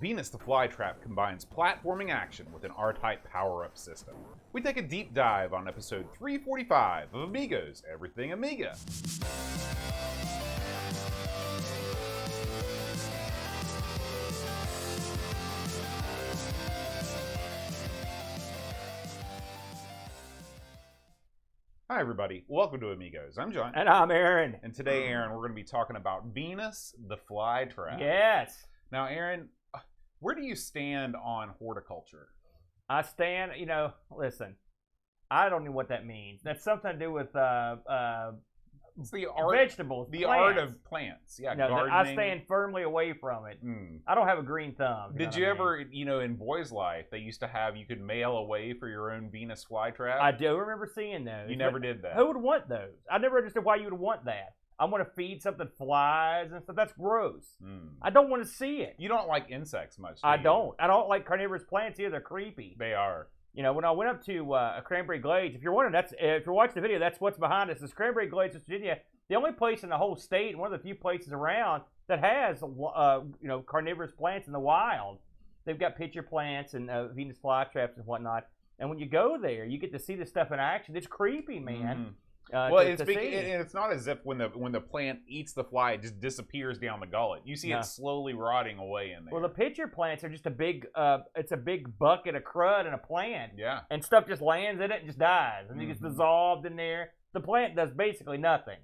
Venus the Flytrap combines platforming action with an R-Type power-up system. We take a deep dive on episode 345 of Amigos, Everything Amiga. Hi everybody, welcome to Amigos. I'm John. And I'm Aaron. And today, Aaron, we're going to be talking about Venus the Flytrap. Yes. Now, Aaron, where do you stand on horticulture? I stand, listen, I don't know what that means. That's something to do with It's the art, vegetables, the plants. art of plants. Yeah, no, gardening. I stand firmly away from it. I don't have a green thumb. Did you ever, in Boy's Life, they used to have, you could mail away for your own Venus flytrap? I do remember seeing those. You never did that. Who would want those? I never understood why you would want that. I want to feed something flies and stuff. That's gross. I don't want to see it. You don't like insects much, do I you? don't. I don't like carnivorous plants either. They're creepy. They are. When I went up to Cranberry Glades, if you're wondering, if you're watching the video, that's what's behind us. It's Cranberry Glades, Virginia. The only place in the whole state, and one of the few places around that has, carnivorous plants in the wild. They've got pitcher plants and Venus flytraps and whatnot. And when you go there, you get to see this stuff in action. It's creepy, man. Well, it's not as if when the plant eats the fly, it just disappears down the gullet. You see it slowly rotting away in there. Well, the pitcher plants are just a big, it's a big bucket of crud in a plant. Yeah. And stuff just lands in it and just dies. And it gets dissolved in there. The plant does basically nothing.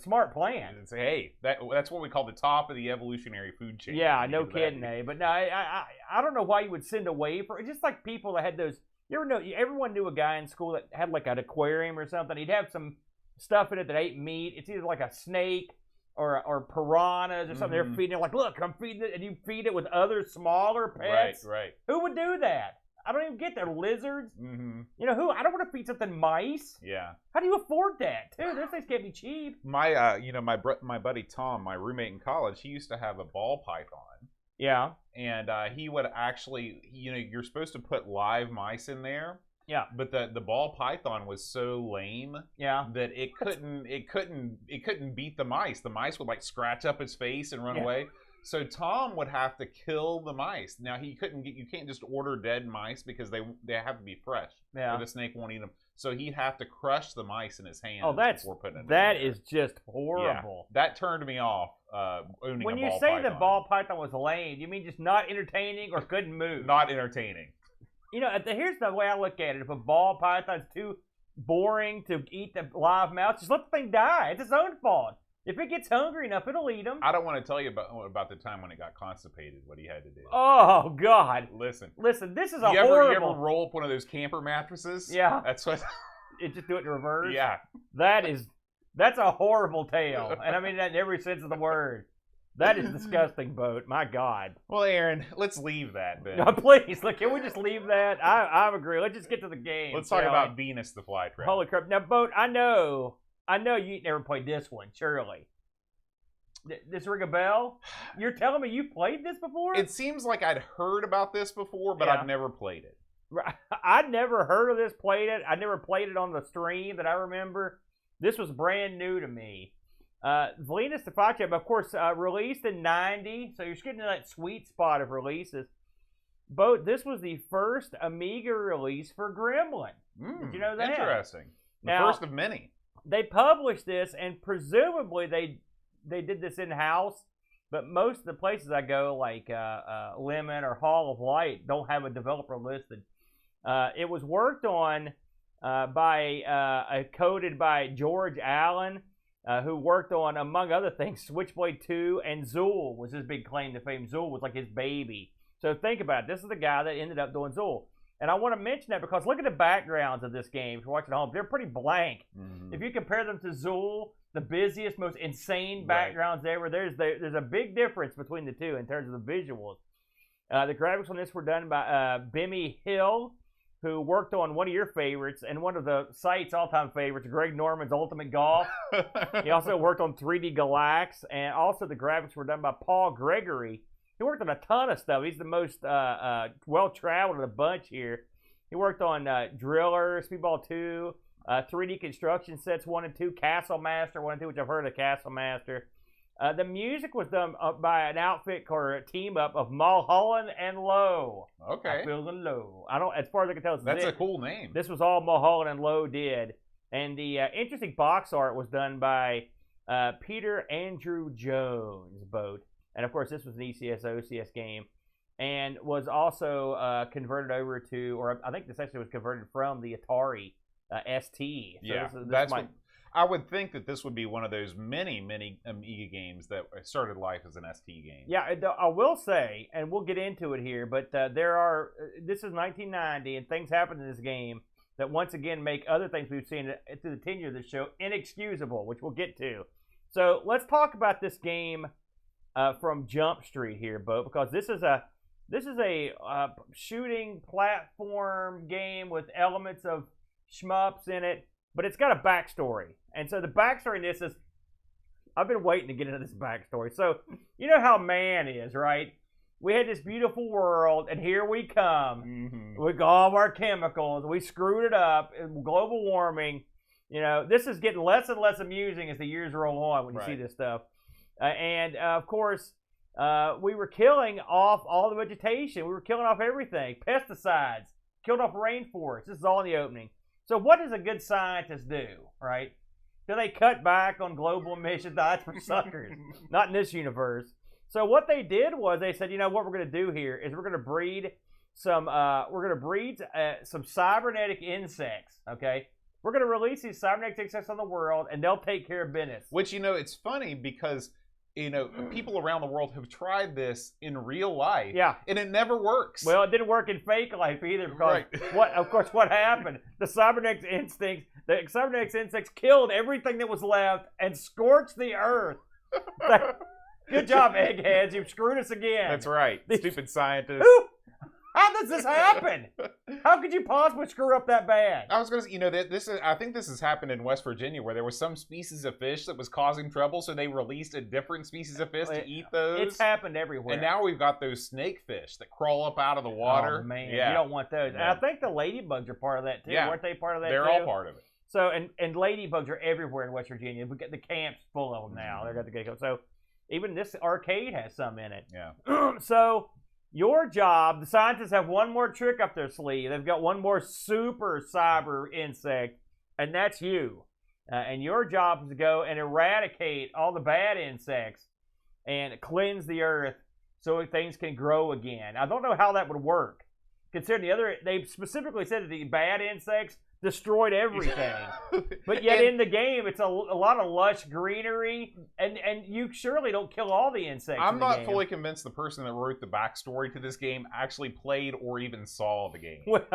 Smart plant. It's, hey, that's what we call the top of the evolutionary food chain. Yeah, no kidding, eh? But no, I don't know why you would send away for it. Just like people that had those. You ever know? Everyone knew a guy in school that had like an aquarium or something. He'd have some stuff in it that ate meat. It's either like a snake or piranhas or something. They're feeding it. Like, look, I'm feeding it, and you feed it with other smaller pets. Right. Who would do that? I don't even get there. Lizards. I don't want to feed something mice. Yeah. How do you afford that, too? Those things can't be cheap. My my buddy Tom, my roommate in college, he used to have a ball python. Yeah. And he would actually, you're supposed to put live mice in there. Yeah. But the ball python was so lame. Yeah. That it couldn't beat the mice. The mice would like scratch up his face and run away. So Tom would have to kill the mice. Now you can't just order dead mice because they have to be fresh. Yeah. Or the snake won't eat them. So he'd have to crush the mice in his hands before putting it that in there. is just horrible. Yeah, that turned me off owning when a you ball say python. the ball python was lame, you mean just not entertaining or couldn't move? Not entertaining. Here's the way I look at it. If a ball python's too boring to eat the live mouse, just let the thing die. It's its own fault. If it gets hungry enough, it'll eat them. I don't want to tell you about the time when it got constipated, what he had to do. Oh, God. Listen, this is horrible... You ever roll up one of those camper mattresses? Yeah. That's what... Just do it in reverse? Yeah. That's a horrible tale. And I mean that in every sense of the word. That is disgusting, Boat. My God. Well, Aaron, let's leave that then. No, please. Look, can we just leave that? I agree. Let's just get to the game. Let's talk about Venus the Flytrap. Holy crap. Now, Boat, I know you never played this one, surely. This ring a bell? You're telling me you've played this before? It seems like I'd heard about this before, but I've never played it. I'd never heard of this, played it. I never played it on the stream that I remember. This was brand new to me. Venus the Flytrap, of course, released in '90, so you're getting to that sweet spot of releases. But this was the first Amiga release for Gremlin. Did you know that? Interesting. Now, first of many. They published this, and presumably they did this in-house, but most of the places I go, like Lemon or Hall of Light, don't have a developer listed. It was worked on coded by George Allen, who worked on, among other things, Switchblade 2, and Zool was his big claim to fame. Zool was like his baby. So think about it. This is the guy that ended up doing Zool. And I want to mention that because look at the backgrounds of this game. If you're watching at home, they're pretty blank. If you compare them to Zool, the busiest, most insane backgrounds ever, there's a big difference between the two in terms of the visuals. The graphics on this were done by Bimmy Hill, who worked on one of your favorites and one of the site's all-time favorites, Greg Norman's Ultimate Golf. He also worked on 3D Galax, and also the graphics were done by Paul Gregory. He worked on a ton of stuff. He's the most well-traveled of the bunch here. He worked on Driller, Speedball 2, 3D construction sets 1 and 2, Castle Master 1 and 2, which I've heard of Castle Master. The music was done by an outfit called a team up of Mulholland and Lowe. Okay. I feel the low. I don't. As far as I can tell, That's a cool name. This was all Mulholland and Lowe did, and the interesting box art was done by Peter Andrew Jones, both. And of course, this was an ECS OCS game, and was also converted over to, or I think this actually was converted from the Atari ST. So yeah, this I would think that this would be one of those many Amiga games that started life as an ST game. Yeah, I will say, and we'll get into it here, but this is 1990, and things happened in this game that once again make other things we've seen through the tenure of the show inexcusable, which we'll get to. So let's talk about this game from Jump Street here, Bo, because this is a shooting platform game with elements of shmups in it, but it's got a backstory. And so the backstory in this is, I've been waiting to get into this backstory. So, you know how man is, right? We had this beautiful world, and here we come with all of our chemicals. We screwed it up. Global warming. You know, this is getting less and less amusing as the years roll on when you see this stuff. And, of course, we were killing off all the vegetation. We were killing off everything. Pesticides. Killed off rainforests. This is all in the opening. So what does a good scientist do, right? Do they cut back on global emissions? That's for suckers. Not in this universe. So what they did was they said, you know what we're going to do here is we're going to breed some cybernetic insects, okay? We're going to release these cybernetic insects on the world, and they'll take care of business. Which, you know, it's funny because, you know, people around the world have tried this in real life. Yeah. And it never works. Well, it didn't work in fake life either because what happened? The cybernetic insects killed everything that was left and scorched the earth. Good job, eggheads. You've screwed us again. That's right. Stupid scientists. How does this happen? How could you possibly screw up that bad? I was going to say, you know, I think this has happened in West Virginia where there was some species of fish that was causing trouble, so they released a different species of fish to eat those. It's happened everywhere. And now we've got those snake fish that crawl up out of the water. Oh, man. Yeah. You don't want those. No. And I think the ladybugs are part of that, too. Yeah. Weren't they part of that, They're too? all part of it. So, and ladybugs are everywhere in West Virginia. We got the camp's full of them now. They've got the gecko. So, even this arcade has some in it. Yeah. So, your job, the scientists have one more trick up their sleeve. They've got one more super cyber insect, and that's you. And your job is to go and eradicate all the bad insects and cleanse the earth so things can grow again. I don't know how that would work. Considering they specifically said that the bad insects destroyed everything. But yet in the game, it's a lot of lush greenery, and you surely don't kill all the insects. I'm not fully convinced the person that wrote the backstory to this game actually played or even saw the game. Well,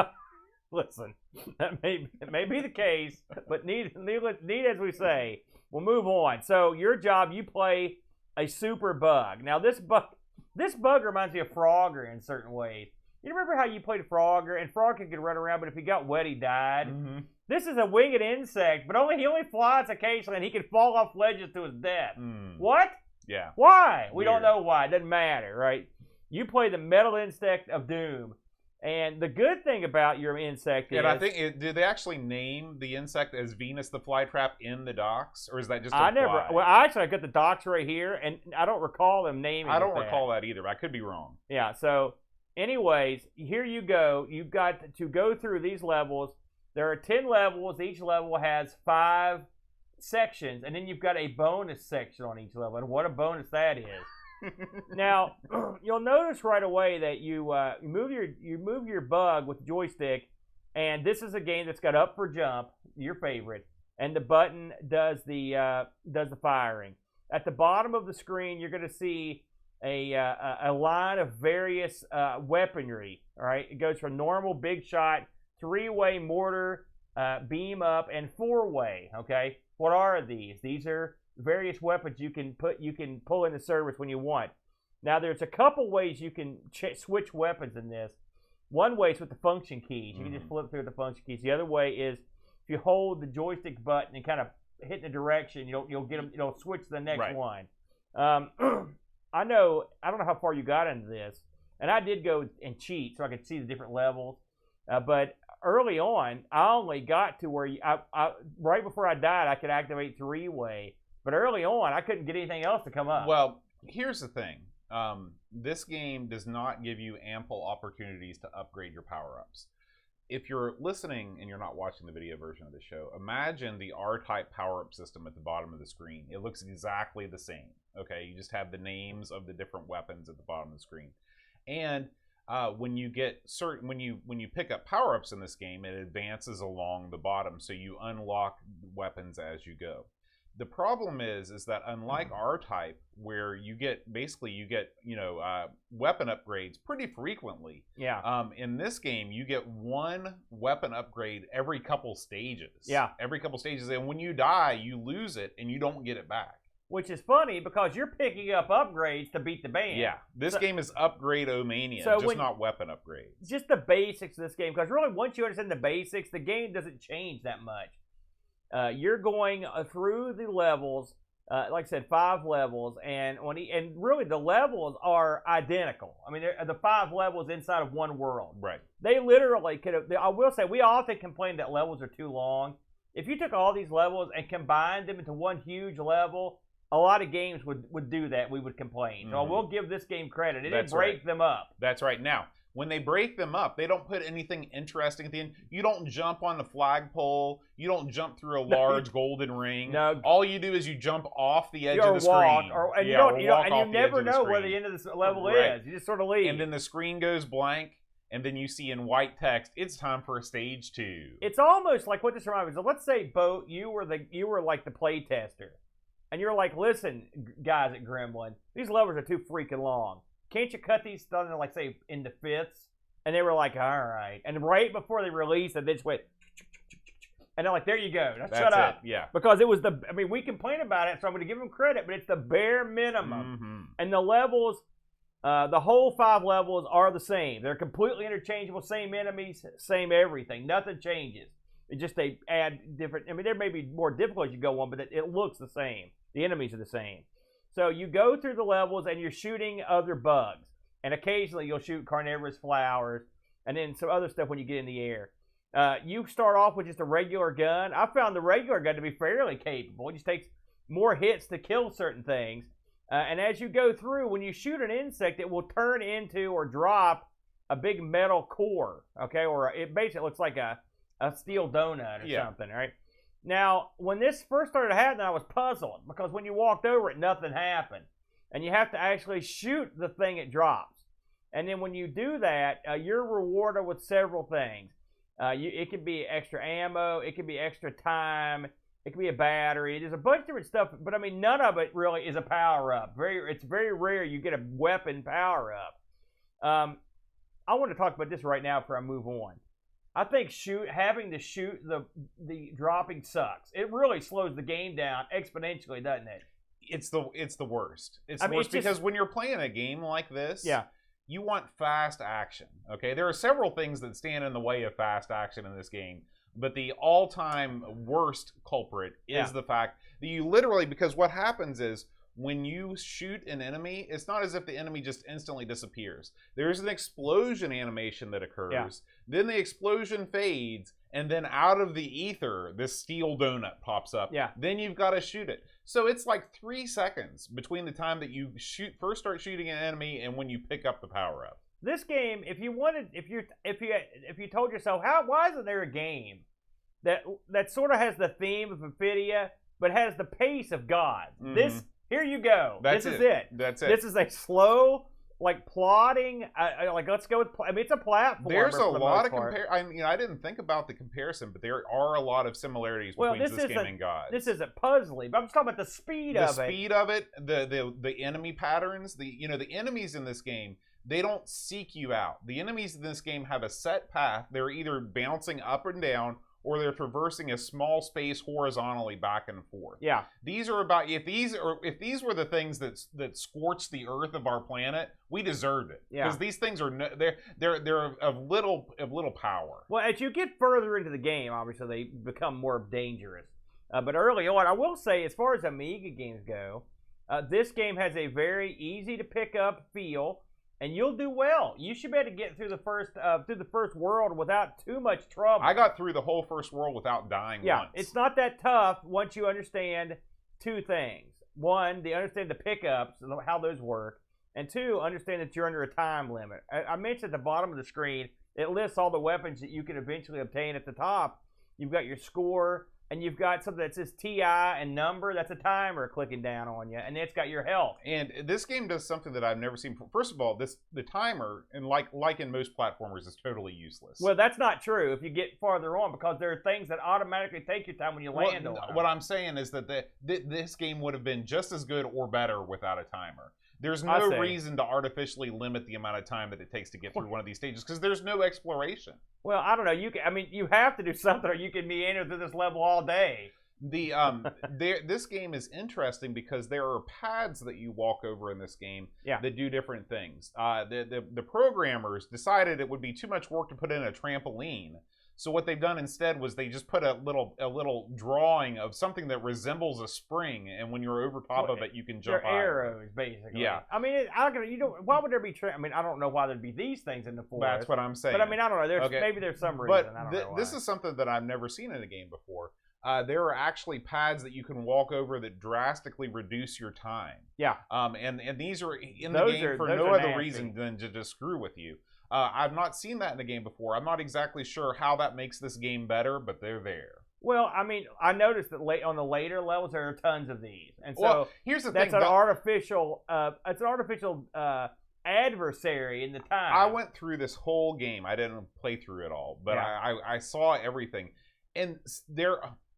listen, that may be the case, but need as we say, we'll move on. So your job, you play a super bug. Now this bug reminds me of Frogger in certain ways. You remember how you played Frogger, and Frogger could run around, but if he got wet, he died? Mm-hmm. This is a winged insect, but he only flies occasionally, and he can fall off ledges to his death. What? Yeah. Why? We don't know why. It doesn't matter, right? You play the metal insect of doom. And the good thing about your insect is... And I think, did they actually name the insect as Venus the Flytrap in the docs? Or is that just implied? Well, I got the docs right here, and I don't recall them naming it. I don't recall that either, but I could be wrong. Yeah, so... Anyways, here you go. You've got to go through these levels. There are 10 levels. Each level has 5 sections, and then you've got a bonus section on each level. And what a bonus that is! Now, you'll notice right away that you move your bug with the joystick, and this is a game that's got up for jump, your favorite, and the button does the firing. At the bottom of the screen, you're going to see a line of various weaponry. All right, it goes from normal, big shot, 3-way mortar, beam up, and 4-way. Okay, what are these? These are various weapons you can pull into service when you want. Now, there's a couple ways you can switch weapons in this. One way is with the function keys. You can just flip through the function keys. The other way is if you hold the joystick button and kind of hit in a direction, you'll get them. You'll switch to the next one. I don't know how far you got into this, and I did go and cheat so I could see the different levels. But early on, I only got to where right before I died, I could activate 3-way, but But early on, I couldn't get anything else to come up. Well, here's the thing. This game does not give you ample opportunities to upgrade your power-ups. If you're listening and you're not watching the video version of the show, imagine the R-type power-up system at the bottom of the screen. It looks exactly the same. Okay, you just have the names of the different weapons at the bottom of the screen. And when you pick up power-ups in this game, it advances along the bottom, so you unlock weapons as you go. The problem is that unlike R-Type, where you get weapon upgrades pretty frequently. Yeah. In this game, you get one weapon upgrade every couple stages. Yeah. Every couple stages, and when you die, you lose it and you don't get it back. Which is funny because you're picking up upgrades to beat the band. Yeah, this game is upgrade-o-mania, just not weapon upgrades. Just the basics of this game, because really once you understand the basics, the game doesn't change that much. You're going through the levels, like I said, 5 levels, and really the levels are identical. I mean, the 5 levels inside of one world. Right. They literally could have. I will say, we often complain that levels are too long. If you took all these levels and combined them into one huge level, a lot of games would do that. We would complain. So I will give this game credit. It didn't break them up. That's right. Now, when they break them up, they don't put anything interesting at the end. You don't jump on the flagpole. You don't jump through a large golden ring. No. All you do is you jump off the edge of the screen. And you never know where the end of this level is. You just sort of leave. And then the screen goes blank, and then you see in white text, it's time for a stage 2. It's almost like what this reminds me of. So let's say, Bo, you were like the play tester. And you're like, listen, guys at Gremlin, these levels are too freaking long. Can't you cut these stuff, like, say, into fifths? And they were like, all right. And right before they released it, they just went, and they're like, there you go. Now shut up. Yeah. Because it was we complain about it, so I'm going to give them credit, but it's the bare minimum. Mm-hmm. And the levels, the whole 5 levels are the same. They're completely interchangeable, same enemies, same everything. Nothing changes. It just, they add different, there may be more difficult as you go on, but it looks the same. The enemies are the same. So you go through the levels and you're shooting other bugs. And occasionally you'll shoot carnivorous flowers and then some other stuff when you get in the air. You start off with just a regular gun. I found the regular gun to be fairly capable. It just takes more hits to kill certain things. And as you go through, when you shoot an insect, it will turn into or drop a big metal core. Okay, or it basically looks like a steel donut or something, right? Now, when this first started happening, I was puzzled because when you walked over it, nothing happened. And you have to actually shoot the thing it drops. And then when you do that, you're rewarded with several things. It could be extra ammo, it could be extra time, it could be a battery. There's a bunch of different stuff, but none of it really is a power-up. It's very rare you get a weapon power-up. I want to talk about this right now before I move on. I think having to shoot the dropping sucks. It really slows the game down exponentially, doesn't it? It's the worst. It's the worst because when you're playing a game like this, you want fast action. Okay, there are several things that stand in the way of fast action in this game, but the all-time worst culprit is the fact that you literally, because what happens is when you shoot an enemy, it's not as if the enemy just instantly disappears. There's an explosion animation that occurs. Yeah. Then the explosion fades, and then out of the ether, this steel donut pops up. Yeah. Then you've got to shoot it. So it's like 3 seconds between the time that you first start shooting an enemy and when you pick up the power up. This game, if you told yourself, why isn't there a game that sort of has the theme of Ophidia but has the pace of God? Mm-hmm. Here you go. This is it. That's it. This is a slow, like plodding. Let's go with. It's a platform. There's a lot of I didn't think about the comparison, but there are a lot of similarities between this game and God. This isn't puzzly, but I'm just talking about the speed of it. The speed of it, the enemy patterns, the enemies in this game. They don't seek you out. The enemies in this game have a set path. They're either bouncing up and down, or they're traversing a small space horizontally back and forth. Yeah. These are about if these were the things that scorched the earth of our planet, we deserved it. Yeah. Because these things are they're of little power. Well, as you get further into the game, obviously they become more dangerous. But early on, I will say, as far as Amiga games go, this game has a very easy to pick up feel. And you'll do well. You should be able to get through the first world without too much trouble. I got through the whole first world without dying once. It's not that tough once you understand two things. One, they understand the pickups, how those work. And two, understand that you're under a time limit. I mentioned at the bottom of the screen, it lists all the weapons that you can eventually obtain. At the top, you've got your score, and you've got something that says TI and number. That's a timer clicking down on you, and it's got your health. And this game does something that I've never seen before. First of all, the timer, and like in most platformers, is totally useless. Well, that's not true if you get farther on, because there are things that automatically take your time when you land on them. What I'm saying is that this game would have been just as good or better without a timer. There's no reason to artificially limit the amount of time that it takes to get through one of these stages, because there's no exploration. Well, I don't know. You have to do something, or you can meander through this level all day. This game is interesting because there are pads that you walk over in this game that do different things. The programmers decided it would be too much work to put in a trampoline. So what they've done instead was they just put a little drawing of something that resembles a spring, and when you're over top of it, you can jump. They're arrows, basically. Yeah. I mean, why would there be? I mean, I don't know why there'd be these things in the forest. That's what I'm saying. But I mean, I don't know. Maybe there's some reason. But I don't know why. This is something that I've never seen in a game before. There are actually pads that you can walk over that drastically reduce your time. Yeah. And these are in the game for no other reason than to just screw with you. I've not seen that in the game before. I'm not exactly sure how that makes this game better, but they're there. Well, I mean, I noticed that on the later levels there are tons of these, and so here's the that's thing. An artificial. It's an artificial adversary in the time. I went through this whole game. I didn't play through it all, but I saw everything, and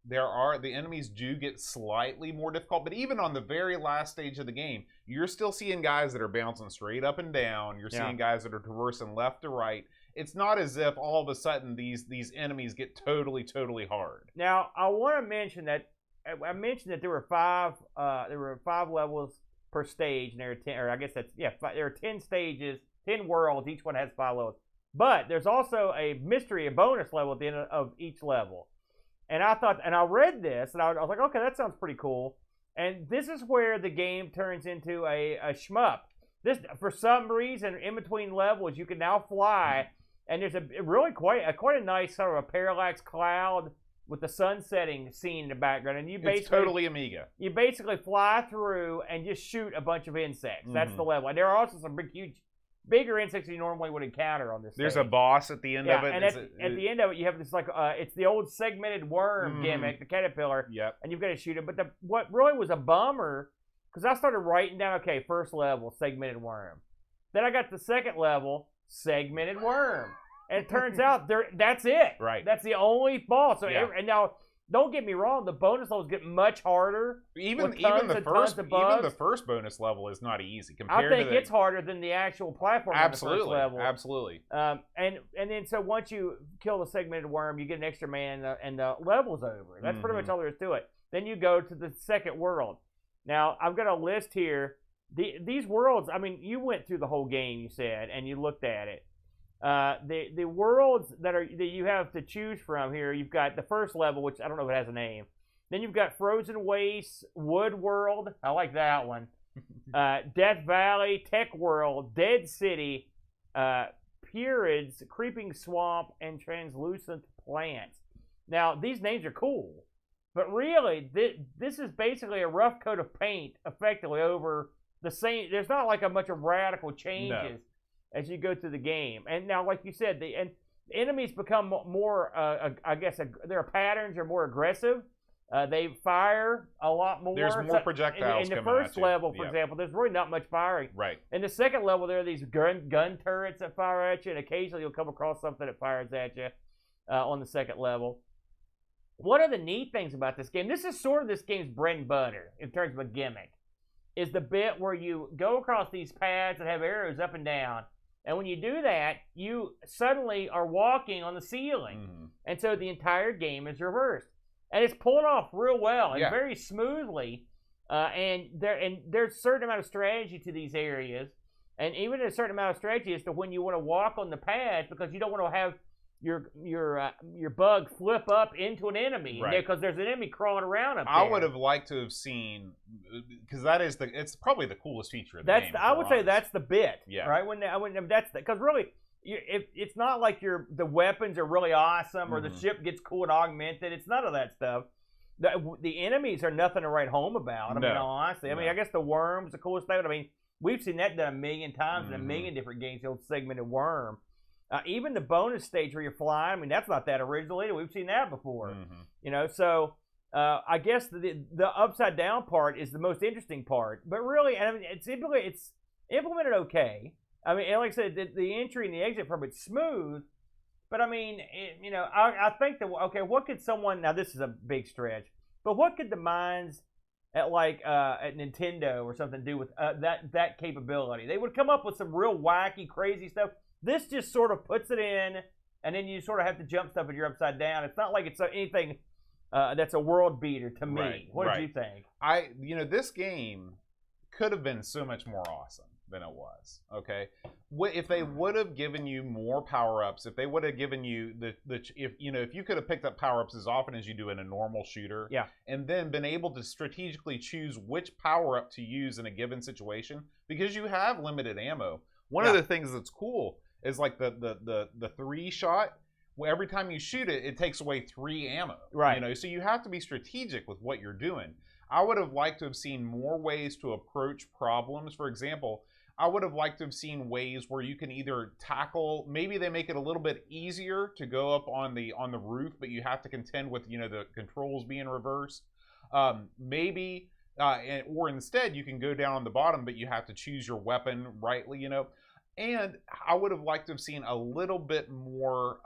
the enemies do get slightly more difficult, but even on the very last stage of the game, you're still seeing guys that are bouncing straight up and down. You're seeing guys that are traversing left to right. It's not as if all of a sudden these enemies get totally hard. Now, I want to mention that there were five levels per stage, and there are 10, or I guess there are 10 stages, 10 worlds. Each one has 5 levels, but there's also a bonus level at the end of each level. And I read this, and I was like, okay, that sounds pretty cool. And this is where the game turns into a shmup. This, for some reason, in between levels, you can now fly, and there's quite a nice sort of a parallax cloud with the sun setting scene in the background. And it's totally Amiga. You basically fly through and just shoot a bunch of insects. That's the level. And there are also some bigger insects you normally would encounter on this There's stage. a boss at the end of it. And at the end of it, you have this it's the old segmented worm gimmick, the caterpillar. Yep. And you've got to shoot it. But what really was a bummer, because I started writing down, okay, first level, segmented worm. Then I got the second level, segmented worm. And it turns out that's it. Right. That's the only boss. So and now, don't get me wrong, the bonus levels get much harder. Even the first bonus level is not easy compared I think it's harder than the actual platform on the first level. Absolutely. And then so once you kill the segmented worm, you get an extra man and the level's over. That's pretty much all there is to it. Then you go to the second world. Now, I've got a list here. These worlds, I mean, you went through the whole game, you said, and you looked at it. The worlds that you have to choose from here, you've got the first level, which I don't know if it has a name. Then you've got Frozen Wastes, Wood World, I like that one. Death Valley, Tech World, Dead City, Pyramids, Creeping Swamp, and Translucent Plants. Now, these names are cool, but really, this is basically a rough coat of paint, effectively, over the same. There's not like a bunch of radical changes as you go through the game. And now, like you said, the enemies become more, I guess, their patterns are more aggressive. They fire a lot more. There's more projectiles in the first level, for example, there's really not much firing. Right. In the second level, there are these gun turrets that fire at you, and occasionally you'll come across something that fires at you on the second level. One of the neat things about this game, this is sort of this game's bread and butter in terms of a gimmick, is the bit where you go across these paths that have arrows up and down. And when you do that, you suddenly are walking on the ceiling. And so the entire game is reversed. And it's pulled off real well and very smoothly. And there's a certain amount of strategy to these areas. And even a certain amount of strategy as to when you want to walk on the path, because you don't want to have your bug flip up into an enemy, because there's an enemy crawling around up there. I would have liked to have seen, because it's probably the coolest feature of the game. I would say that's the bit, right? That's because really, it's not like the weapons are really awesome or the ship gets cool and augmented. It's none of that stuff. The enemies are nothing to write home about. I mean, honestly. I mean, I guess the worm's the coolest thing. I mean, we've seen that done a million times in a million different games, the old segmented worm. Even the bonus stage where you're flying, I mean, that's not that original either. We've seen that before. You know, so I guess the upside down part is the most interesting part. But really, I mean, it's implemented okay. I mean, like I said, the entry and the exit from it's smooth. But I mean, you know, I think that, okay, what could someone, now this is a big stretch, but what could the minds at at Nintendo or something do with that capability? They would come up with some real wacky, crazy stuff. This just sort of puts it in, and then you sort of have to jump stuff if you're upside down. It's not like it's anything that's a world beater to me. Right, what did you think? You know, this game could have been so much more awesome than it was. Okay, if they would have given you more power-ups, if they would have given you if you could have picked up power-ups as often as you do in a normal shooter, and then been able to strategically choose which power-up to use in a given situation, because you have limited ammo. One of the things that's cool is like the 3-shot. Well, every time you shoot it, it takes away 3 ammo. Right. You know, so you have to be strategic with what you're doing. I would have liked to have seen more ways to approach problems. For example, I would have liked to have seen ways where you can either tackle, maybe they make it a little bit easier to go up on the roof, but you have to contend with, you know, the controls being reversed. Maybe, or instead you can go down on the bottom, but you have to choose your weapon rightly, you know. And I would have liked to have seen a little bit more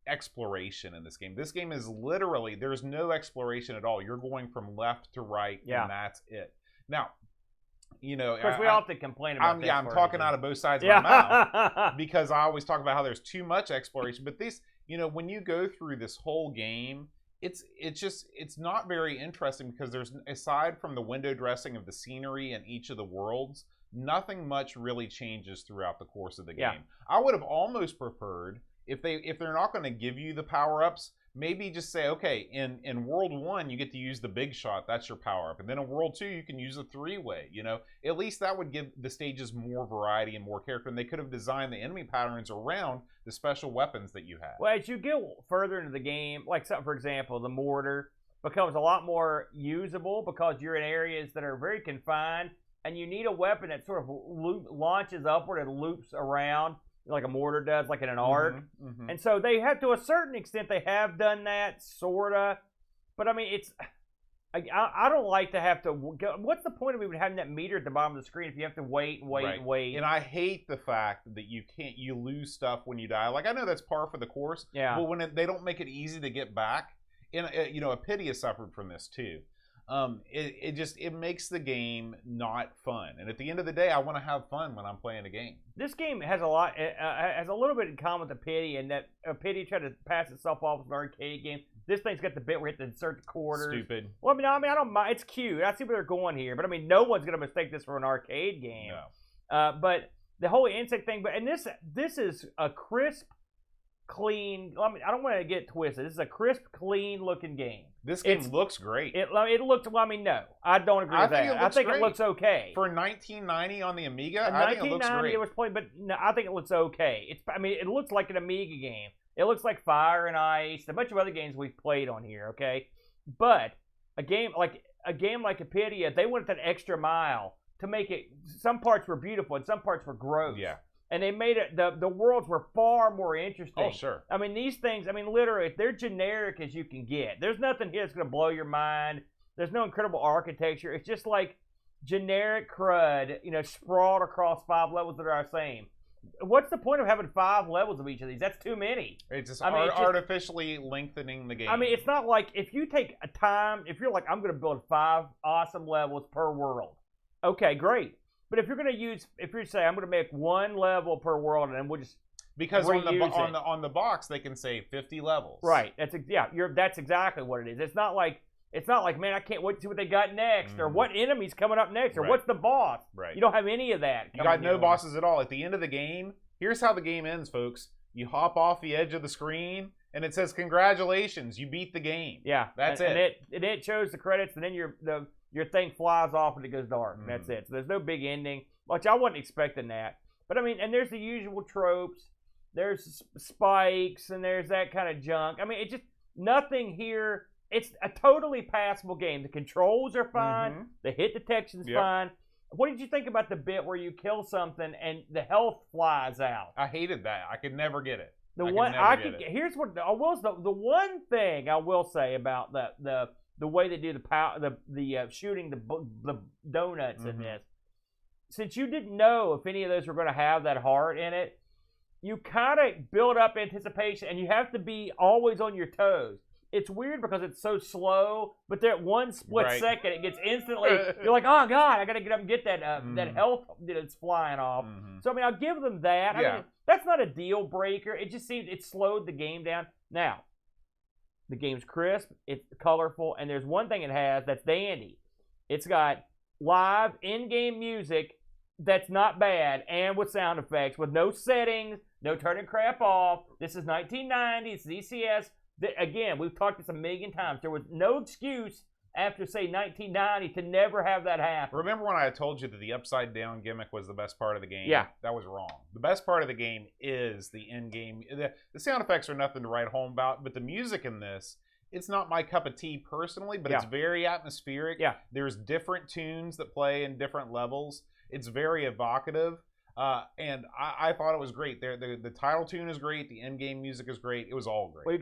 exploration in this game. This game is literally, there's no exploration at all. You're going from left to right, and that's it. Now, you know, of course, we often complain about that. I'm talking out of both sides of my mouth because I always talk about how there's too much exploration. But this, you know, when you go through this whole game, it's not very interesting because there's, aside from the window dressing of the scenery in each of the worlds, nothing much really changes throughout the course of the game. I would have almost preferred if they're not going to give you the power-ups, maybe just say, okay, in World 1, you get to use the big shot. That's your power-up. And then in World 2, you can use a 3-way, you know. At least that would give the stages more variety and more character. And they could have designed the enemy patterns around the special weapons that you have. Well, as you get further into the game, like, for example, the mortar becomes a lot more usable because you're in areas that are very confined, and you need a weapon that sort of launches upward and loops around, like a mortar does, like in an arc. And so they have, to a certain extent, they have done that, sort of. But, I mean, it's... I don't like to have to... What's the point of even having that meter at the bottom of the screen if you have to wait and wait and wait? And I hate the fact that you lose stuff when you die. Like, I know that's par for the course. Yeah. But when they don't make it easy to get back, and you know, Apidia suffered from this too. It makes the game not fun. And at the end of the day, I want to have fun when I'm playing a game. This game has a little bit in common with Apidia, in that Apidia tried to pass itself off as an arcade game. This thing's got the bit where you have to insert the quarters. Stupid. Well, I mean, I don't mind. It's cute. I see where they're going here, but I mean, no one's gonna mistake this for an arcade game. No. But the whole insect thing, and this is a crisp, clean. I mean, I don't want to get twisted. This is a crisp, clean looking game. This game looks great. It looks. Well, I mean, no, I don't agree with that. I think it looks okay for 1990 on the Amiga. I think it looks great. It was played, but no, I think it looks okay. I mean, it looks like an Amiga game. It looks like Fire and Ice, a bunch of other games we've played on here. Okay, but a game like Apidia, they went that extra mile to make it. Some parts were beautiful and some parts were gross. Yeah. And they made it, the worlds were far more interesting. Oh, sure. I mean, these things, I mean, literally, they're generic as you can get. There's nothing here that's going to blow your mind. There's no incredible architecture. It's just like generic crud, you know, sprawled across 5 levels that are the same. What's the point of having 5 levels of each of these? That's too many. It's just artificially lengthening the game. I mean, it's not like, if you take a time, if you're like, I'm going to build 5 awesome levels per world. Okay, great. But if you're going to use, if you say I'm going to make 1 level per world, and then we'll just on the box they can say 50 levels. Right. That's exactly what it is. It's not like man, I can't wait to see what they got next, or what enemy's coming up next, or what's the boss. Right. You don't have any of that. You got no bosses at all. At the end of the game, here's how the game ends, folks. You hop off the edge of the screen, and it says congratulations, you beat the game. Yeah. That's it. And it shows the credits, and then your thing flies off and it goes dark. That's it. So there's no big ending, which I wasn't expecting that. But I mean, and there's the usual tropes. There's spikes and there's that kind of junk. I mean, it just, nothing here it's a totally passable game. The controls are fine. Mhm. The hit detection's Yep. fine. What did you think about the bit where you kill something and the health flies out? I hated that. I could never get it. Here's what I will. The one thing I will say about the way they do the shooting the donuts in Mhm. this, since you didn't know if any of those were going to have that heart in it, you kind of build up anticipation, and you have to be always on your toes. It's weird because it's so slow, but there at one split Right. second, it gets instantly. You're like, oh god, I got to get up and get that that Mhm. health that's flying off. Mhm. So I mean, I'll give them that. I Yeah. mean, that's not a deal breaker. It just seems it slowed the game down. Now, the game's crisp, it's colorful, and there's one thing it has that's dandy. It's got live in-game music that's not bad, and with sound effects, with no settings, no turning crap off. This is 1990, it's ZCS. Again, we've talked this a million times. There was no excuse after, say, 1990 to never have that happen. Remember when I told you that the upside down gimmick was the best part of the game? Yeah. That was wrong. The best part of the game is the in-game. The sound effects are nothing to write home about, but the music in this, it's not my cup of tea personally, but Yeah. it's very atmospheric. Yeah. There's different tunes that play in different levels. It's very evocative. And I thought it was great. The title tune is great. The in-game music is great. It was all great. Well, we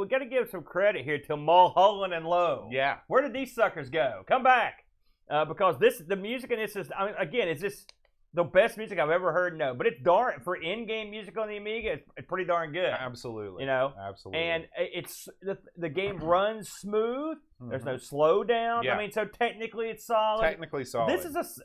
got to give some credit here to Mulholland and Lowe. Yeah. Where did these suckers go? Come back, because the music in this is, I mean, again, is this the best music I've ever heard? No, but it's darn for in-game music on the Amiga. It's pretty darn good. Absolutely. You know, Absolutely. and it's the game runs smooth. There's no Mhm. slowdown. Yeah. I mean, so technically it's solid. Technically solid. This is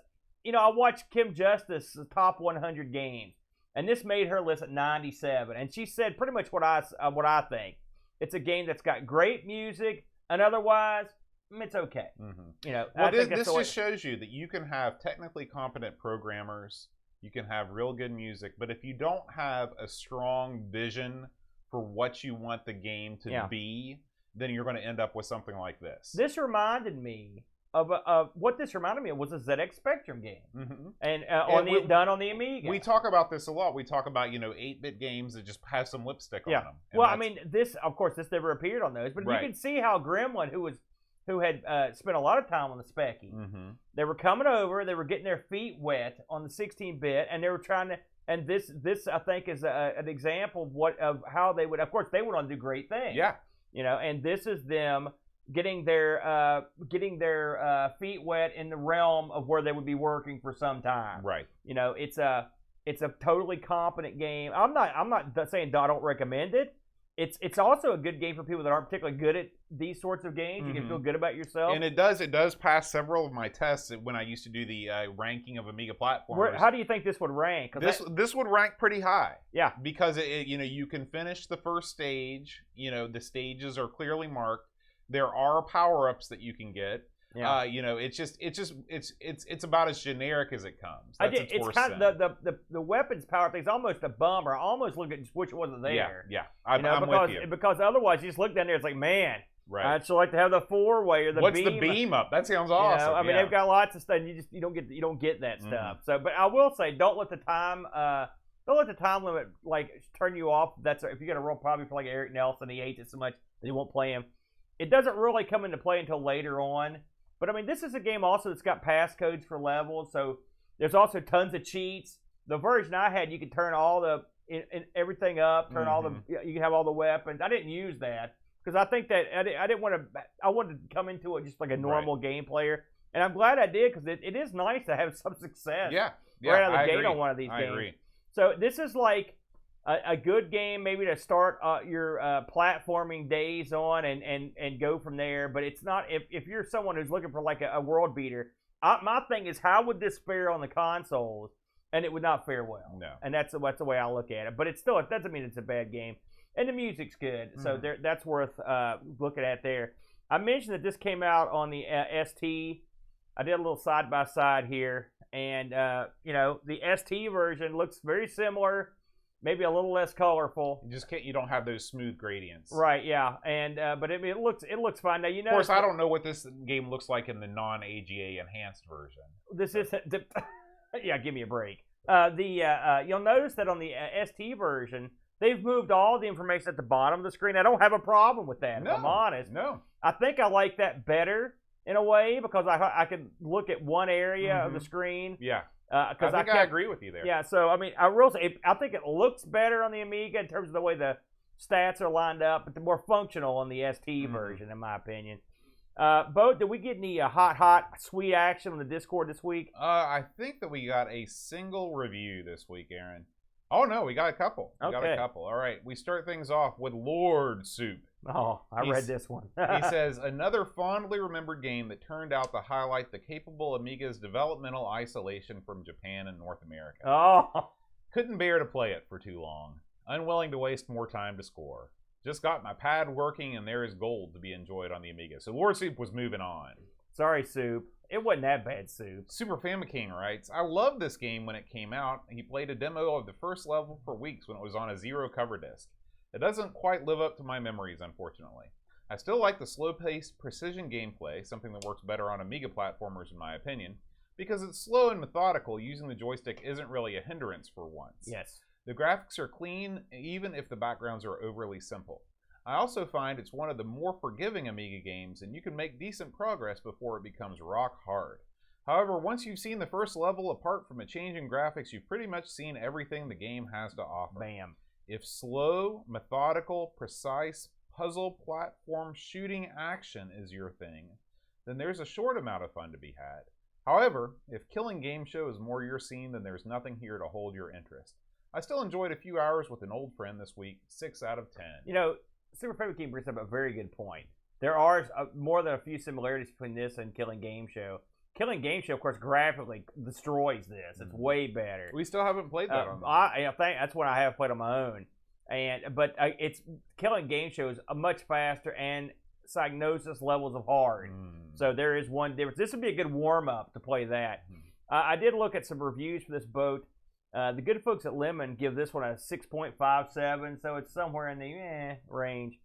I watched Kim Justice's top 100 games, and this made her list at 97, and she said pretty much what I think. It's a game that's got great music, and otherwise, it's okay. Mm-hmm. Well, Well, this just shows you that you can have technically competent programmers, you can have real good music, but if you don't have a strong vision for what you want the game to be, then you're going to end up with something like this. This reminded me of what this reminded me of was a ZX Spectrum game, and done on the Amiga. We talk about this a lot. We talk about 8-bit games that just have some lipstick on them. Well, I mean, this never appeared on those, but Right. you can see how Gremlin, who had spent a lot of time on the Specky, they were coming over, they were getting their feet wet on the 16-bit, and they were trying to. And this I think is an example of how they would. Of course, they went on to do great things. Yeah. And this is them getting their feet wet in the realm of where they would be working for some time. Right. It's a totally competent game. I'm not saying I don't recommend it. It's also a good game for people that aren't particularly good at these sorts of games. You can feel good about yourself. And it does pass several of my tests when I used to do the ranking of Amiga platformers. How do you think this would rank? This would rank pretty high. Yeah. Because you can finish the first stage. The stages are clearly marked. There are power-ups that you can get. Yeah. It's about as generic as it comes. It's kind of the weapons power thing's almost a bummer. I almost look at just wish it wasn't there. Yeah. I'm with you. Because otherwise you just look down there, it's like, man, right. I'd sure like to have the 4-way or the What's beam. the beam up? That sounds awesome. I mean, they've got lots of stuff. And you don't get that stuff. So, but I will say, don't let the time limit turn you off. If you're gonna roll probably for like Eric Nelson, he hates it so much that he won't play him. It doesn't really come into play until later on. But I mean, this is a game also that's got passcodes for levels, so there's also tons of cheats. The version I had, you could turn all everything up, you can have all the weapons. I didn't use that because I think that I didn't want to. I wanted to come into it just like a normal game player, and I'm glad I did because it is nice to have some success. Right out of the gate on one of these games. I agree. So this is like a good game maybe to start your platforming days on and go from there. But it's not if you're someone who's looking for like a world beater. My thing is, how would this fare on the consoles? And it would not fare well. No. And that's the way I look at it. But it doesn't mean it's a bad game. And the music's good, so that's worth looking at there. I mentioned that this came out on the ST. I did a little side by side here, and the ST version looks very similar. Maybe a little less colorful. You don't have those smooth gradients. Right, yeah. And but it looks fine. Now Of course, I don't know what this game looks like in the non-AGA enhanced version. This isn't. Yeah, give me a break. You'll notice that on the ST version, They've moved all the information at the bottom of the screen. I don't have a problem with that, if I'm honest. No. I think I like that better in a way because I can look at one area of the screen. Yeah. I agree with you there. Yeah, so, I mean, I think it looks better on the Amiga in terms of the way the stats are lined up, but they're more functional on the ST version, in my opinion. Bo, did we get any hot, sweet action on the Discord this week? I think that we got a single review this week, Aaron. Oh, no, we got a couple. Got a couple. All right, we start things off with Lord Soup. Oh, I read this one. He says, another fondly remembered game that turned out to highlight the capable Amiga's developmental isolation from Japan and North America. Oh. Couldn't bear to play it for too long. Unwilling to waste more time to score. Just got my pad working, and there is gold to be enjoyed on the Amiga. So Lord Soup was moving on. Sorry, Soup. It wasn't that bad, Soup. Super Famiking writes, I loved this game when it came out. He played a demo of the first level for weeks when it was on a 0 cover disc. It doesn't quite live up to my memories, unfortunately. I still like the slow-paced, precision gameplay, something that works better on Amiga platformers in my opinion, because it's slow and methodical. Using the joystick isn't really a hindrance for once. Yes. The graphics are clean, even if the backgrounds are overly simple. I also find it's one of the more forgiving Amiga games, and you can make decent progress before it becomes rock hard. However, once you've seen the first level, apart from a change in graphics, you've pretty much seen everything the game has to offer. Bam. If slow, methodical, precise, puzzle platform shooting action is your thing, then there's a short amount of fun to be had. However, if killing game show is more your scene, then there's nothing here to hold your interest. I still enjoyed a few hours with an old friend this week, 6 out of 10. You know, Super Famiking brings up a very good point. There are more than a few similarities between this and Killing Game Show. Killing Game Show, of course, graphically destroys this. It's way better. We still haven't played that on I think that's what I have played on my own. But it's Killing Game Show is a much faster and Psygnosis levels of hard. So there is one difference. This would be a good warm-up to play that. I did look at some reviews for this boat. The good folks at Lemon give this one a 6.57, so it's somewhere in the range.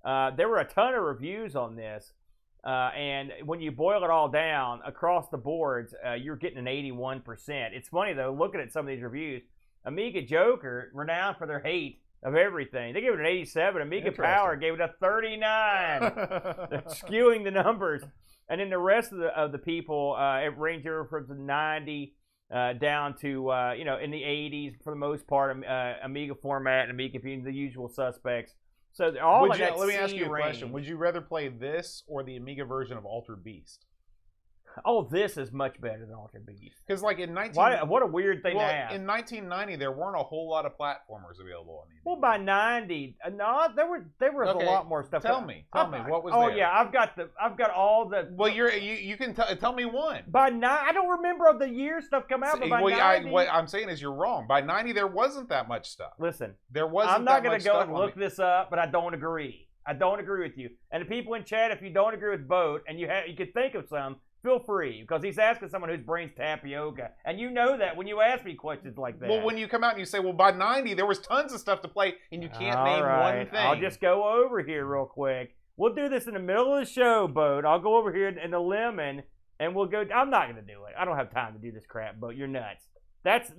There were a ton of reviews on this, and when you boil it all down across the boards, you're getting an 81%. It's funny, though, looking at some of these reviews, Amiga Joker, renowned for their hate of everything, they gave it an 87. Amiga Power gave it a 39. They're skewing the numbers. And then the rest of the people, it ranged from 90 down to, in the 80s for the most part, Amiga format and Amiga computing, the usual suspects. So they're all in that Let me ask you a range. question. Would you rather play this or the Amiga version of Altered Beast? Oh, this is much better than Altered Beast. Because like in what a weird thing to have. In 1990, there weren't a whole lot of platformers available on the Amiga. Well, by 90, no, there was a lot more stuff. Tell me, what was there? Oh yeah, I've got all the. Well, you can tell me one. By 90, I don't remember of the year stuff come out. But by 90, what I'm saying is you're wrong. By 90, there wasn't that much stuff. Listen, there wasn't. I'm not going to go and look this up, but I don't agree. I don't agree with you. And the people in chat, if you don't agree with Boat and you could think of some, feel free, because he's asking someone whose brain's tapioca. And you know that when you ask me questions like that. Well, when you come out and you say, well, by 90, there was tons of stuff to play, and you can't name one thing. I'll just go over here real quick. We'll do this in the middle of the show, Boat. I'll go over here in the Lemon, and we'll go. I'm not going to do it. I don't have time to do this crap, Boat. You're nuts. That's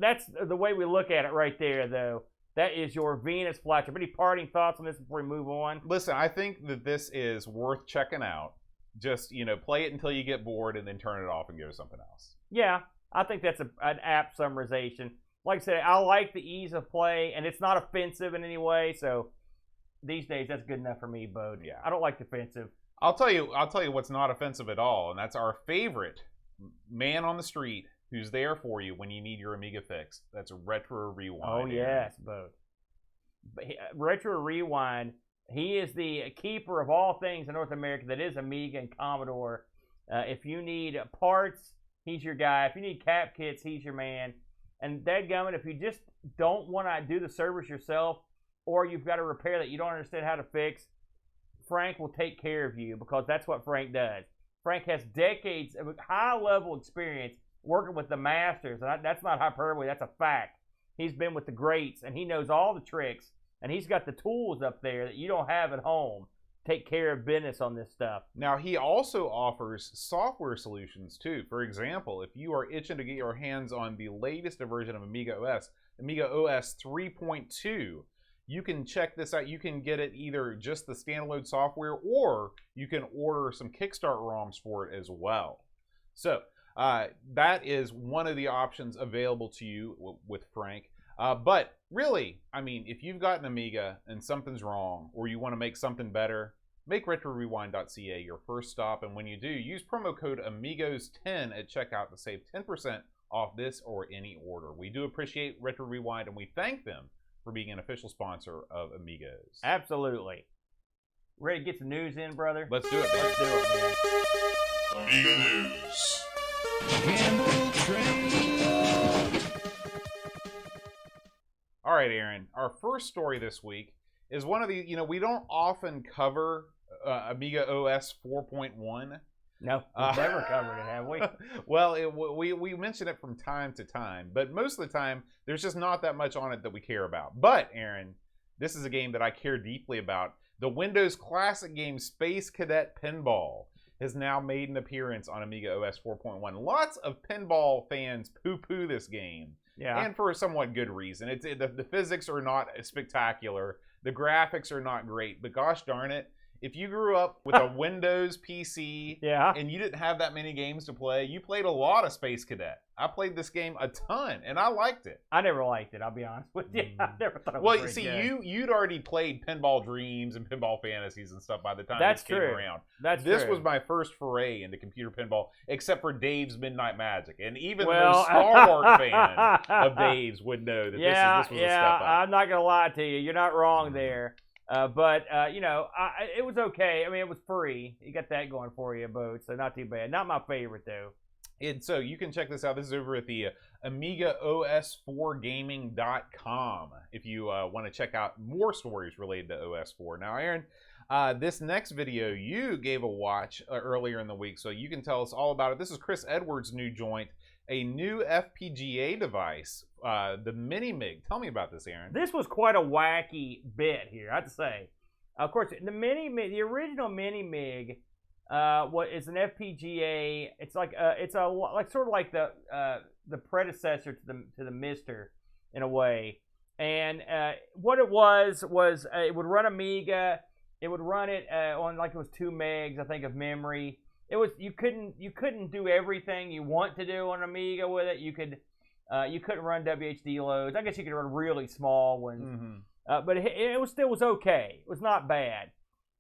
the way we look at it right there, though. That is your Venus Flytrap. Any parting thoughts on this before we move on? Listen, I think that this is worth checking out. Just, play it until you get bored and then turn it off and go to something else. Yeah, I think that's an apt summarization. Like I said, I like the ease of play, and it's not offensive in any way, so these days that's good enough for me, Bode. Yeah. I don't like the offensive. I'll tell you what's not offensive at all, and that's our favorite man on the street who's there for you when you need your Amiga fixed. That's Retro Rewind. Oh, yes, Bode. Retro Rewind. He is the keeper of all things in North America that is Amiga and Commodore. If you need parts, he's your guy. If you need cap kits, he's your man. And dadgummit, if you just don't want to do the service yourself, or you've got a repair that you don't understand how to fix, Frank will take care of you, because that's what Frank does. Frank has decades of high-level experience working with the masters. And that's not hyperbole, that's a fact. He's been with the greats, and he knows all the tricks. And he's got the tools up there that you don't have at home. Take care of business on this stuff. Now, he also offers software solutions, too. For example, if you are itching to get your hands on the latest version of Amiga OS, Amiga OS 3.2, you can check this out. You can get it either just the standalone software, or you can order some Kickstart ROMs for it as well. So that is one of the options available to you with Frank. But really, I mean, if you've got an Amiga and something's wrong, or you want to make something better, make RetroRewind.ca your first stop. And when you do, use promo code Amigos10 at checkout to save 10% off this or any order. We do appreciate Retro Rewind, and we thank them for being an official sponsor of Amigos. Absolutely. Ready to get some news in, brother? Let's do it, man. Let's do it, man. Amiga News. All right, Aaron. Our first story this week is one of the, we don't often cover Amiga OS 4.1. No, we've never covered it, have we? Well, we mention it from time to time, but most of the time, there's just not that much on it that we care about. But, Aaron, this is a game that I care deeply about. The Windows classic game Space Cadet Pinball has now made an appearance on Amiga OS 4.1. Lots of pinball fans poo-poo this game. Yeah. And for a somewhat good reason. The physics are not spectacular. The graphics are not great. But gosh darn it, if you grew up with a Windows PC and you didn't have that many games to play, you played a lot of Space Cadet. I played this game a ton, and I liked it. I never liked it, I'll be honest with you. I never thought it was well, very see, good. you'd already played Pinball Dreams and Pinball Fantasies and stuff by the time That's this came true. around. This was my first foray into computer pinball, except for Dave's Midnight Magic. And even well, the stalwart fan of Dave's would know that this was a step up. I'm not going to lie to you. You're not wrong there. But it was okay. I mean, it was free. You got that going for you, both, so not too bad. Not my favorite, though. And so you can check this out. This is over at the AmigaOS4Gaming.com if you want to check out more stories related to OS4. Now, Aaron, this next video you gave a watch earlier in the week, so you can tell us all about it. This is Chris Edwards' new joint, a new FPGA device, the Mini-Mig. Tell me about this, Aaron. This was quite a wacky bit here, I have to say. Of course, the original Mini-Mig is an FPGA. It's like sort of like the predecessor to the Mister in a way. And what it was it would run Amiga. It would run it on like it was 2 megs, I think, of memory. It was you couldn't do everything you want to do on Amiga with it. You couldn't run WHD loads. I guess you could run really small ones, but it was okay. It was not bad.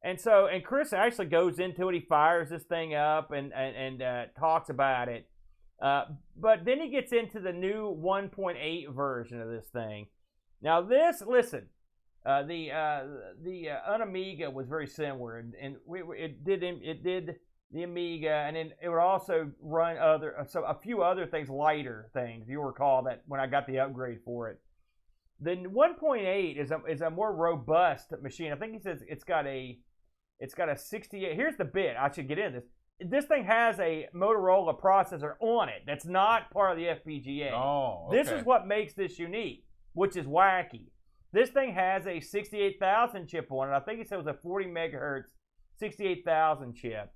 And Chris actually goes into it. He fires this thing up and talks about it. But then he gets into the new 1.8 version of this thing. Now the Unamiga was very similar, and it did the Amiga, and then it would also run a few other things, lighter things. You'll recall that when I got the upgrade for it. The 1.8 is a more robust machine. I think he says it's got a 68. Here's the bit. I should get into this. This thing has a Motorola processor on it. That's not part of the FPGA. Oh, okay. This is what makes this unique, which is wacky. This thing has a 68,000 chip on it. I think he said it was a 40 megahertz 68,000 chip.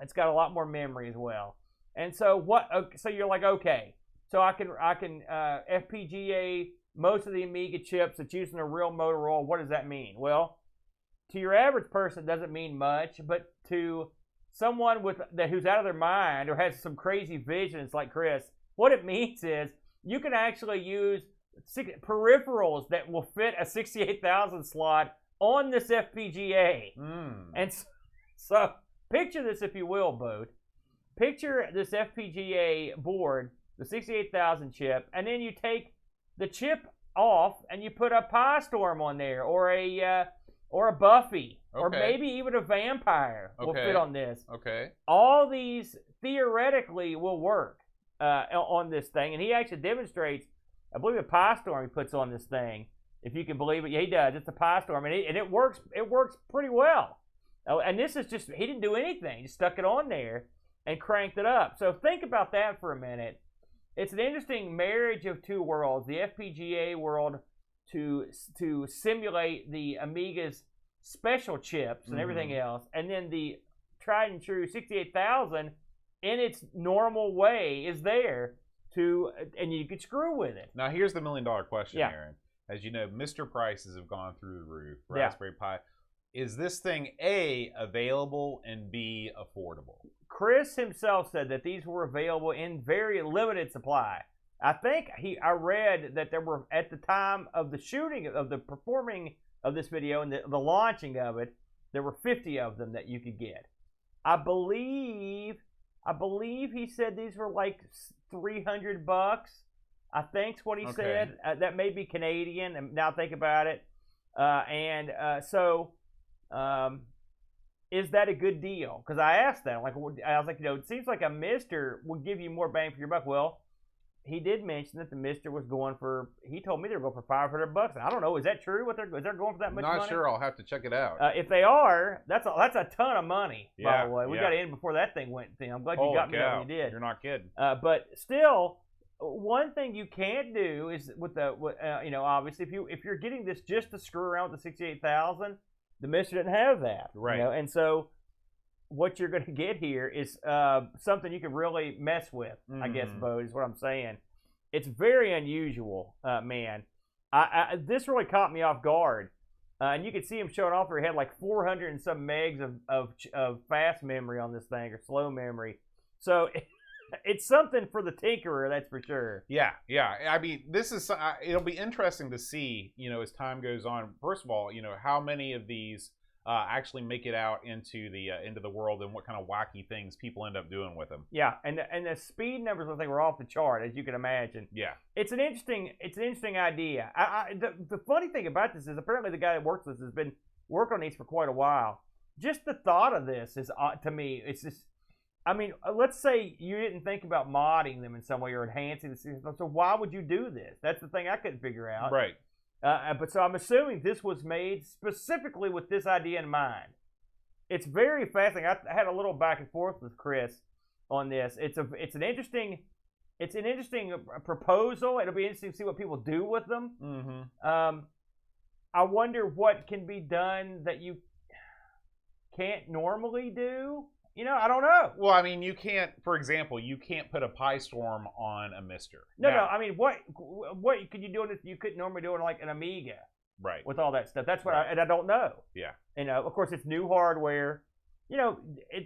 It's got a lot more memory as well. And so so you're like, okay, so I can FPGA most of the Amiga chips that's using a real Motorola. What does that mean? Well, to your average person, it doesn't mean much, but to someone who's out of their mind or has some crazy visions like Chris, what it means is you can actually use peripherals that will fit a 68,000 slot on this FPGA. And so picture this, if you will, Bode. Picture this FPGA board, the 68,000 chip, and then you take the chip off and you put a PyStorm on there, or a Buffy, or maybe even a Vampire will fit on this. Okay. All these theoretically will work on this thing, and he actually demonstrates, I believe, a PyStorm he puts on this thing, if you can believe it. Yeah, he does. It's a PyStorm, and it works. It works pretty well. And this is just, he didn't do anything. He stuck it on there and cranked it up. So think about that for a minute. It's an interesting marriage of two worlds: the FPGA world to simulate the Amiga's special chips and everything else, and then the tried and true 68,000 in its normal way is there and you could screw with it. Now here's the $1 million question, Aaron. as you know, Mr. prices have gone through the roof. Yeah. Raspberry Pi. Is this thing A, available, and B, affordable? Chris himself said that these were available in very limited supply. I think I read that there were, at the time of the shooting of the performing of this video and the launching of it, there were 50 of them that you could get. I believe he said these were like $300. I think's what he said. That may be Canadian. And now think about it. Is that a good deal? Because I asked that. I was like, it seems like a Mister would give you more bang for your buck. Well, he did mention that the Mister was going for. He told me they were going for $500. I don't know. Is that true? Is they're going for that much money? Not sure. I'll have to check it out. If they are, that's a ton of money. Yeah, by the way, we got in before that thing went. I'm glad you got me when you did. You're not kidding. But still, one thing you can't do is obviously if you're getting this just to screw around with the 68,000, the Mister didn't have that. Right. And so what you're going to get here is something you can really mess with, I guess, Bo, is what I'm saying. It's very unusual, man. This really caught me off guard. And you can see him showing off where he had like 400 and some megs of fast memory on this thing, or slow memory. So it's something for the tinkerer, that's for sure. Yeah. I mean, it'll be interesting to see, as time goes on. First of all, how many of these actually make it out into the world, and what kind of wacky things people end up doing with them. Yeah, and the speed numbers, I think, were off the chart, as you can imagine. Yeah, it's an interesting idea. The funny thing about this is apparently the guy that works with this has been working on these for quite a while. Just the thought of this is, to me, it's just. I mean, let's say you didn't think about modding them in some way or enhancing the system. So why would you do this? That's the thing I couldn't figure out. Right. But so I'm assuming this was made specifically with this idea in mind. It's very fascinating. I had a little back and forth with Chris on this. It's an interesting proposal. It'll be interesting to see what people do with them. Mm-hmm. I wonder what can be done that you can't normally do. I don't know. Well, I mean, you can't, for example, put a Pi Storm on a Mister. No. I mean, what could you do that you couldn't normally do on like an Amiga? Right. With all that stuff. That's what I don't know. Yeah. Of course, it's new hardware.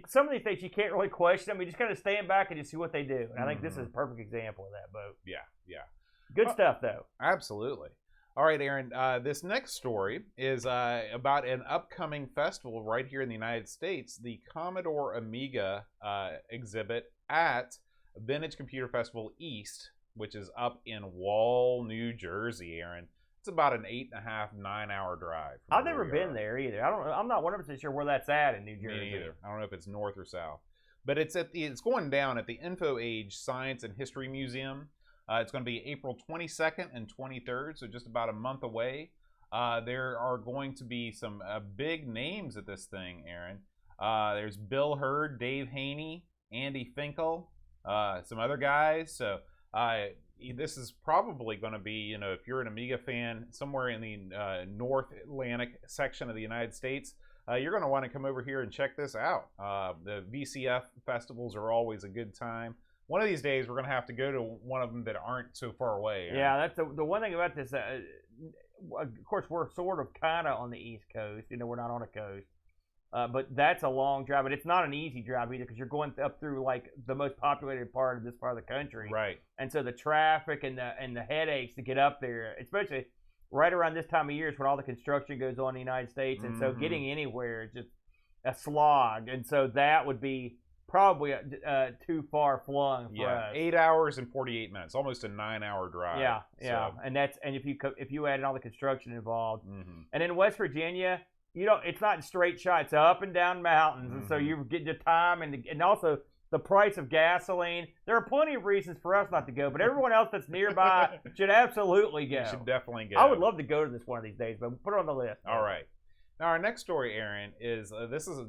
Some of these things you can't really question them. You just kind of stand back and just see what they do. And I think this is a perfect example of that, Bo. Yeah. Good stuff, though. Absolutely. All right, Aaron, this next story is about an upcoming festival right here in the United States, the Commodore Amiga exhibit at Vintage Computer Festival East, which is up in Wall, New Jersey, Aaron. It's about an 8.5, 9-hour drive. I've never been there either. I'm not 100% sure where that's at in New Jersey. Me either. I don't know if it's north or south. But it's going down at the Info Age Science and History Museum. It's going to be April 22nd and 23rd, so just about a month away. There are going to be some big names at this thing, Aaron. There's Bill Hurd, Dave Haney, Andy Finkel, some other guys. So this is probably going to be, if you're an Amiga fan, somewhere in the North Atlantic section of the United States, you're going to want to come over here and check this out. The VCF festivals are always a good time. One of these days, we're going to have to go to one of them that aren't so far away. Aaron. Yeah, that's the one thing about this. Of course, we're sort of kind of on the East Coast. We're not on a coast. But that's a long drive. But it's not an easy drive either, because you're going up through like the most populated part of this part of the country. Right. And so the traffic and the headaches to get up there, especially right around this time of year, is when all the construction goes on in the United States. And so getting anywhere is just a slog. And so that would be probably too far flung for us. 8 hours and 48 minutes, almost a 9-hour drive. Yeah. So. And if you add in all the construction involved, and in West Virginia, it's not in straight shot; it's up and down mountains, and so you get the time and also the price of gasoline. There are plenty of reasons for us not to go, but everyone else that's nearby should absolutely go. You should definitely go. I would love to go to this one of these days, but put it on the list. All right. Now, our next story, Aaron, is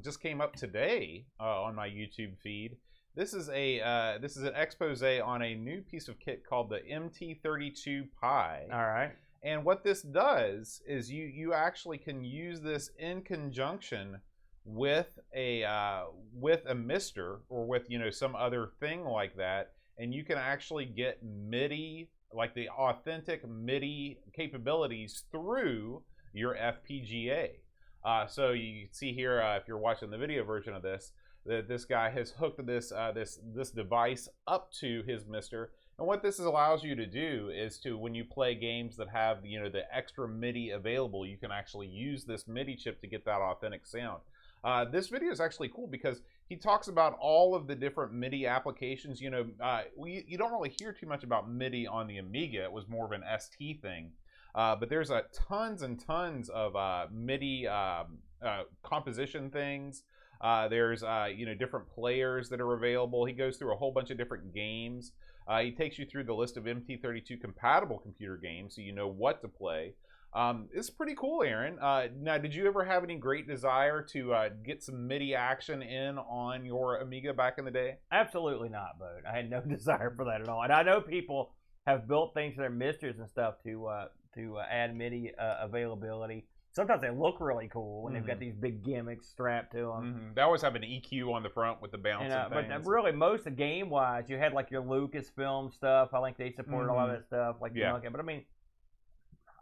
just came up today on my YouTube feed. This is an expose on a new piece of kit called the MT32 Pi. All right. And what this does is you actually can use this in conjunction with a Mister or with some other thing like that, and you can actually get MIDI like the authentic MIDI capabilities through your FPGA. So you see here, if you're watching the video version of this, that this guy has hooked this device up to his MiSTer. And what this allows you to do is to, when you play games that have the extra MIDI available, you can actually use this MIDI chip to get that authentic sound. This video is actually cool because he talks about all of the different MIDI applications. You don't really hear too much about MIDI on the Amiga. It was more of an ST thing. But there's tons and tons of MIDI composition things. There's different players that are available. He goes through a whole bunch of different games. He takes you through the list of MT32 compatible computer games, so you know what to play. It's pretty cool, Aaron. Now, did you ever have any great desire to get some MIDI action in on your Amiga back in the day? Absolutely not, Bode. I had no desire for that at all. And I know people have built things for their MiSTers and stuff to add MIDI availability. Sometimes they look really cool when they've got these big gimmicks strapped to them. They always have an EQ on the front with the bouncing things. But really, most of game-wise, you had like your Lucasfilm stuff. I think they supported a lot of that stuff. But I mean,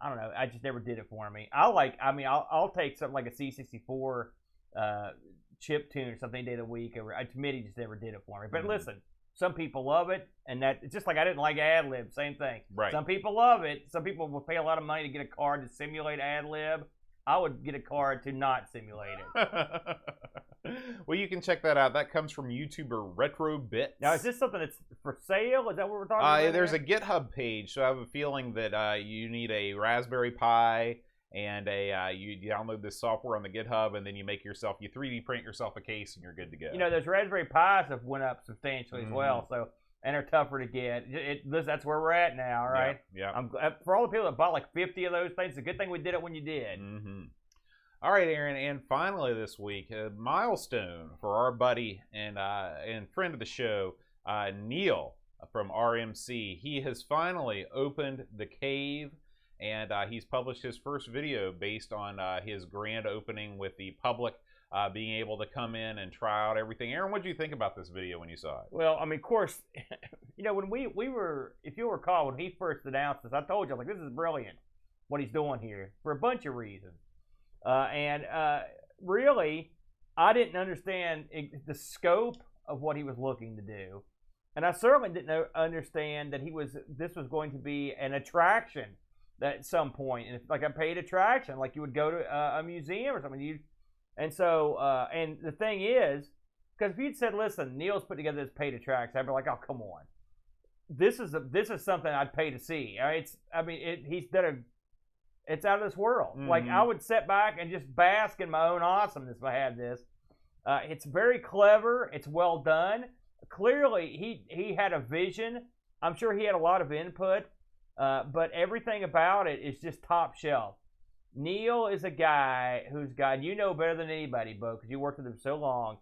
I don't know. I just never did it for me. I'll take something like a C64 chip tune or something any day of the week. MIDI just never did it for me. But listen, some people love it, and it's just like I didn't like ad-lib. Same thing. Right. Some people love it. Some people will pay a lot of money to get a card to simulate ad-lib. I would get a card to not simulate it. Well, you can check that out. That comes from YouTuber RetroBits. Now, is this something that's for sale? Is that what we're talking about? There's a GitHub page, so I have a feeling that you need a Raspberry Pi and you download this software on the GitHub, and then you 3D print yourself a case, and you're good to go. Those Raspberry Pis have went up substantially as well, and are tougher to get. That's where we're at now, right? Yeah. For all the people that bought like 50 of those things, it's a good thing we did it when you did. All right, Aaron, and finally this week, a milestone for our buddy and friend of the show, Neil from RMC. He has finally opened the cave, and he's published his first video based on his grand opening with the public being able to come in and try out everything. Aaron, what did you think about this video when you saw it? Well, I mean, of course, when we were, if you'll recall, when he first announced this, I told you, this is brilliant what he's doing here for a bunch of reasons. Really, I didn't understand the scope of what he was looking to do. And I certainly didn't understand that this was going to be an attraction at some point. And it's like a paid attraction, like you would go to a museum or something. And the thing is, because if you'd said, listen, Neil's put together this paid attraction, I'd be like, oh, come on. This is something I'd pay to see. It's out of this world. Like, I would sit back and just bask in my own awesomeness if I had this. It's very clever. It's well done. Clearly, he had a vision. I'm sure he had a lot of input, but everything about it is just top shelf. Neil is a guy you know better than anybody, Bo, because you worked with him so long.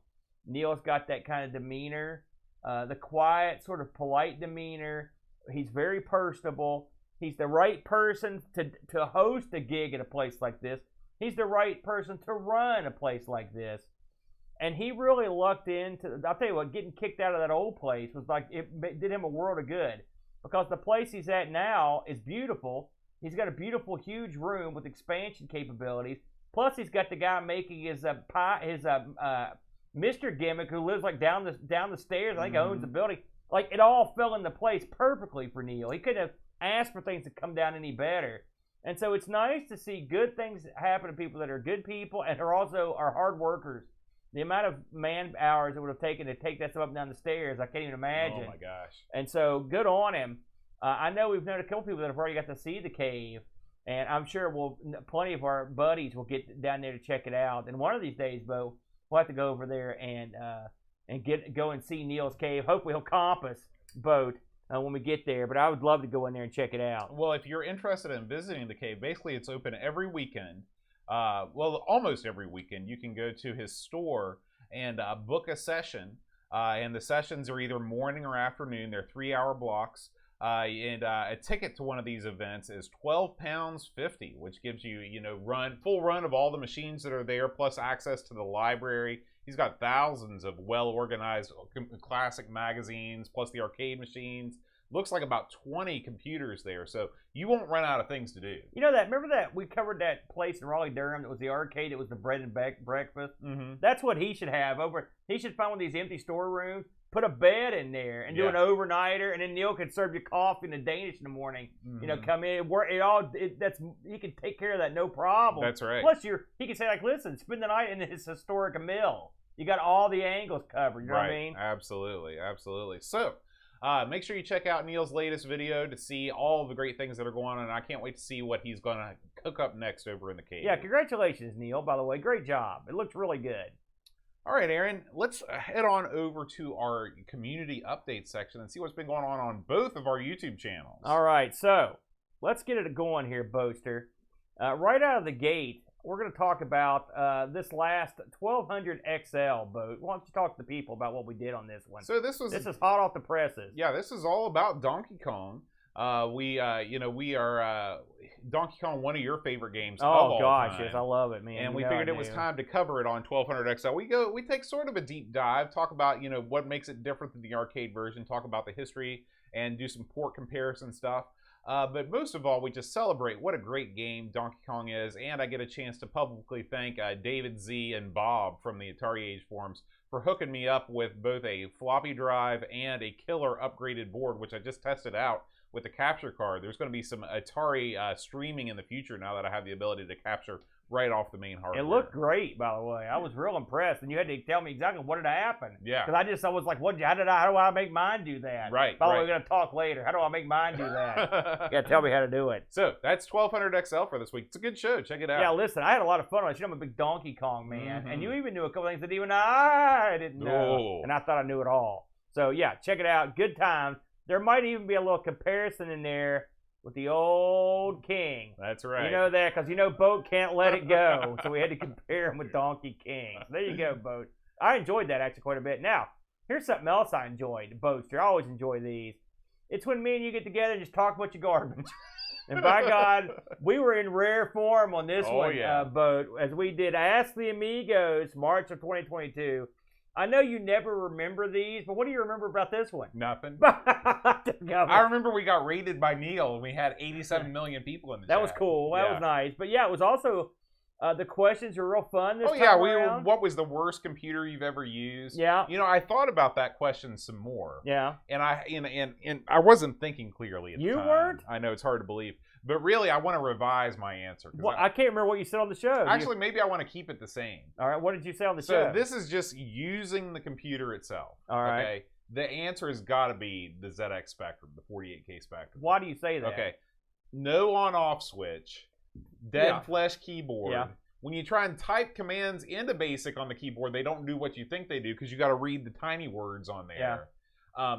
Neil's got that kind of demeanor, the quiet, sort of polite demeanor. He's very personable. He's the right person to host a gig at a place like this. He's the right person to run a place like this. And he really lucked into, I'll tell you what, getting kicked out of that old place was like, it did him a world of good. Because the place he's at now is beautiful. He's got a beautiful, huge room with expansion capabilities. Plus, he's got the guy making his Mr. gimmick who lives like down the stairs. I think owns the building. Like, it all fell into place perfectly for Neil. He couldn't have asked for things to come down any better. And so it's nice to see good things happen to people that are good people and are hard workers. The amount of man hours it would have taken to take that stuff up and down the stairs, I can't even imagine. Oh, my gosh. And so, good on him. I know we've known a couple people that have already got to see the cave, and I'm sure plenty of our buddies will get down there to check it out. And one of these days, Bo, we'll have to go over there and go and see Neil's cave. Hopefully he'll comp us both when we get there, but I would love to go in there and check it out. Well, if you're interested in visiting the cave, basically it's open every weekend. Almost every weekend. You can go to his store and book a session, and the sessions are either morning or afternoon. They're 3-hour blocks. A ticket to one of these events is £12.50, which gives you, full run of all the machines that are there, plus access to the library. He's got thousands of well-organized classic magazines, plus the arcade machines. looks like about 20 computers there. So you won't run out of things to do. You know that? Remember that we covered that place in Raleigh-Durham that was the arcade? It was the bread and breakfast. Mm-hmm. That's what he should have over. He should find one of these empty storerooms, put a bed in there, and do an overnighter, and then Neil could serve you coffee and a Danish in the morning. Mm-hmm. You know, come in, work it all. He can take care of that, no problem. That's right. Plus, he can say like, listen, spend the night in his historic mill. You got all the angles covered. You know what I mean? Absolutely, absolutely. So. Make sure you check out Neil's latest video to see all the great things that are going on, and I can't wait to see what he's going to cook up next over in the cave. Yeah, congratulations, Neil, by the way. Great job. It looks really good. All right, Aaron, let's head on over to our community update section and see what's been going on both of our YouTube channels. All right, so let's get it going here, Boaster. Right out of the gate, we're going to talk about this last 1200 XL boat. Why don't you talk to the people about what we did on this one? So this is hot off the presses. Yeah, this is all about Donkey Kong. We are Donkey Kong, one of your favorite games. Oh gosh, yes, I love it, man. And we figured it was time to cover it on 1200 XL. We take sort of a deep dive, talk about what makes it different than the arcade version, talk about the history, and do some port comparison stuff. But most of all, we just celebrate what a great game Donkey Kong is, and I get a chance to publicly thank David Z and Bob from the Atari Age forums for hooking me up with both a floppy drive and a killer upgraded board, which I just tested out with the capture card. There's going to be some Atari streaming in the future now that I have the ability to capture right off the main hardware. It looked great, by the way. I was real impressed, and you had to tell me exactly what had happened. Yeah. Because I was like, how do I make mine do that? Right. By the way, we're going to talk later. How do I make mine do that? You got to tell me how to do it. So that's 1200 XL for this week. It's a good show. Check it out. Yeah, listen, I had a lot of fun on it. You know, I'm a big Donkey Kong man, and you even knew a couple things that even I didn't know, and I thought I knew it all. So yeah, check it out. Good times. There might even be a little comparison in there with the old King. That's right. You know that because Boat can't let it go, so we had to compare him with Donkey King. So there you go, Boat. I enjoyed that actually quite a bit. Now, here's something else I enjoyed, Boatster. I always enjoy these. It's when me and you get together and just talk about your garbage. And by God, we were in rare form on this Boat, as we did Ask the Amigos, March of 2022. I know you never remember these, but what do you remember about this one? Nothing. I remember we got rated by Neil, and we had 87 million people in the chat. That was cool. That was nice. But yeah, it was also, the questions were real fun this time around. What was the worst computer you've ever used? Yeah. I thought about that question some more. Yeah. And I wasn't thinking clearly at the time. You weren't? I know, it's hard to believe. But really, I want to revise my answer. Well, I can't remember what you said on the show. Actually, maybe I want to keep it the same. All right, what did you say on the show? So this is just using the computer itself. All right. Okay. The answer has got to be the ZX Spectrum, the 48K Spectrum. Why do you say that? Okay. No on-off switch. Dead flesh keyboard. Yeah. When you try and type commands into BASIC on the keyboard, they don't do what you think they do because you got to read the tiny words on there. Yeah.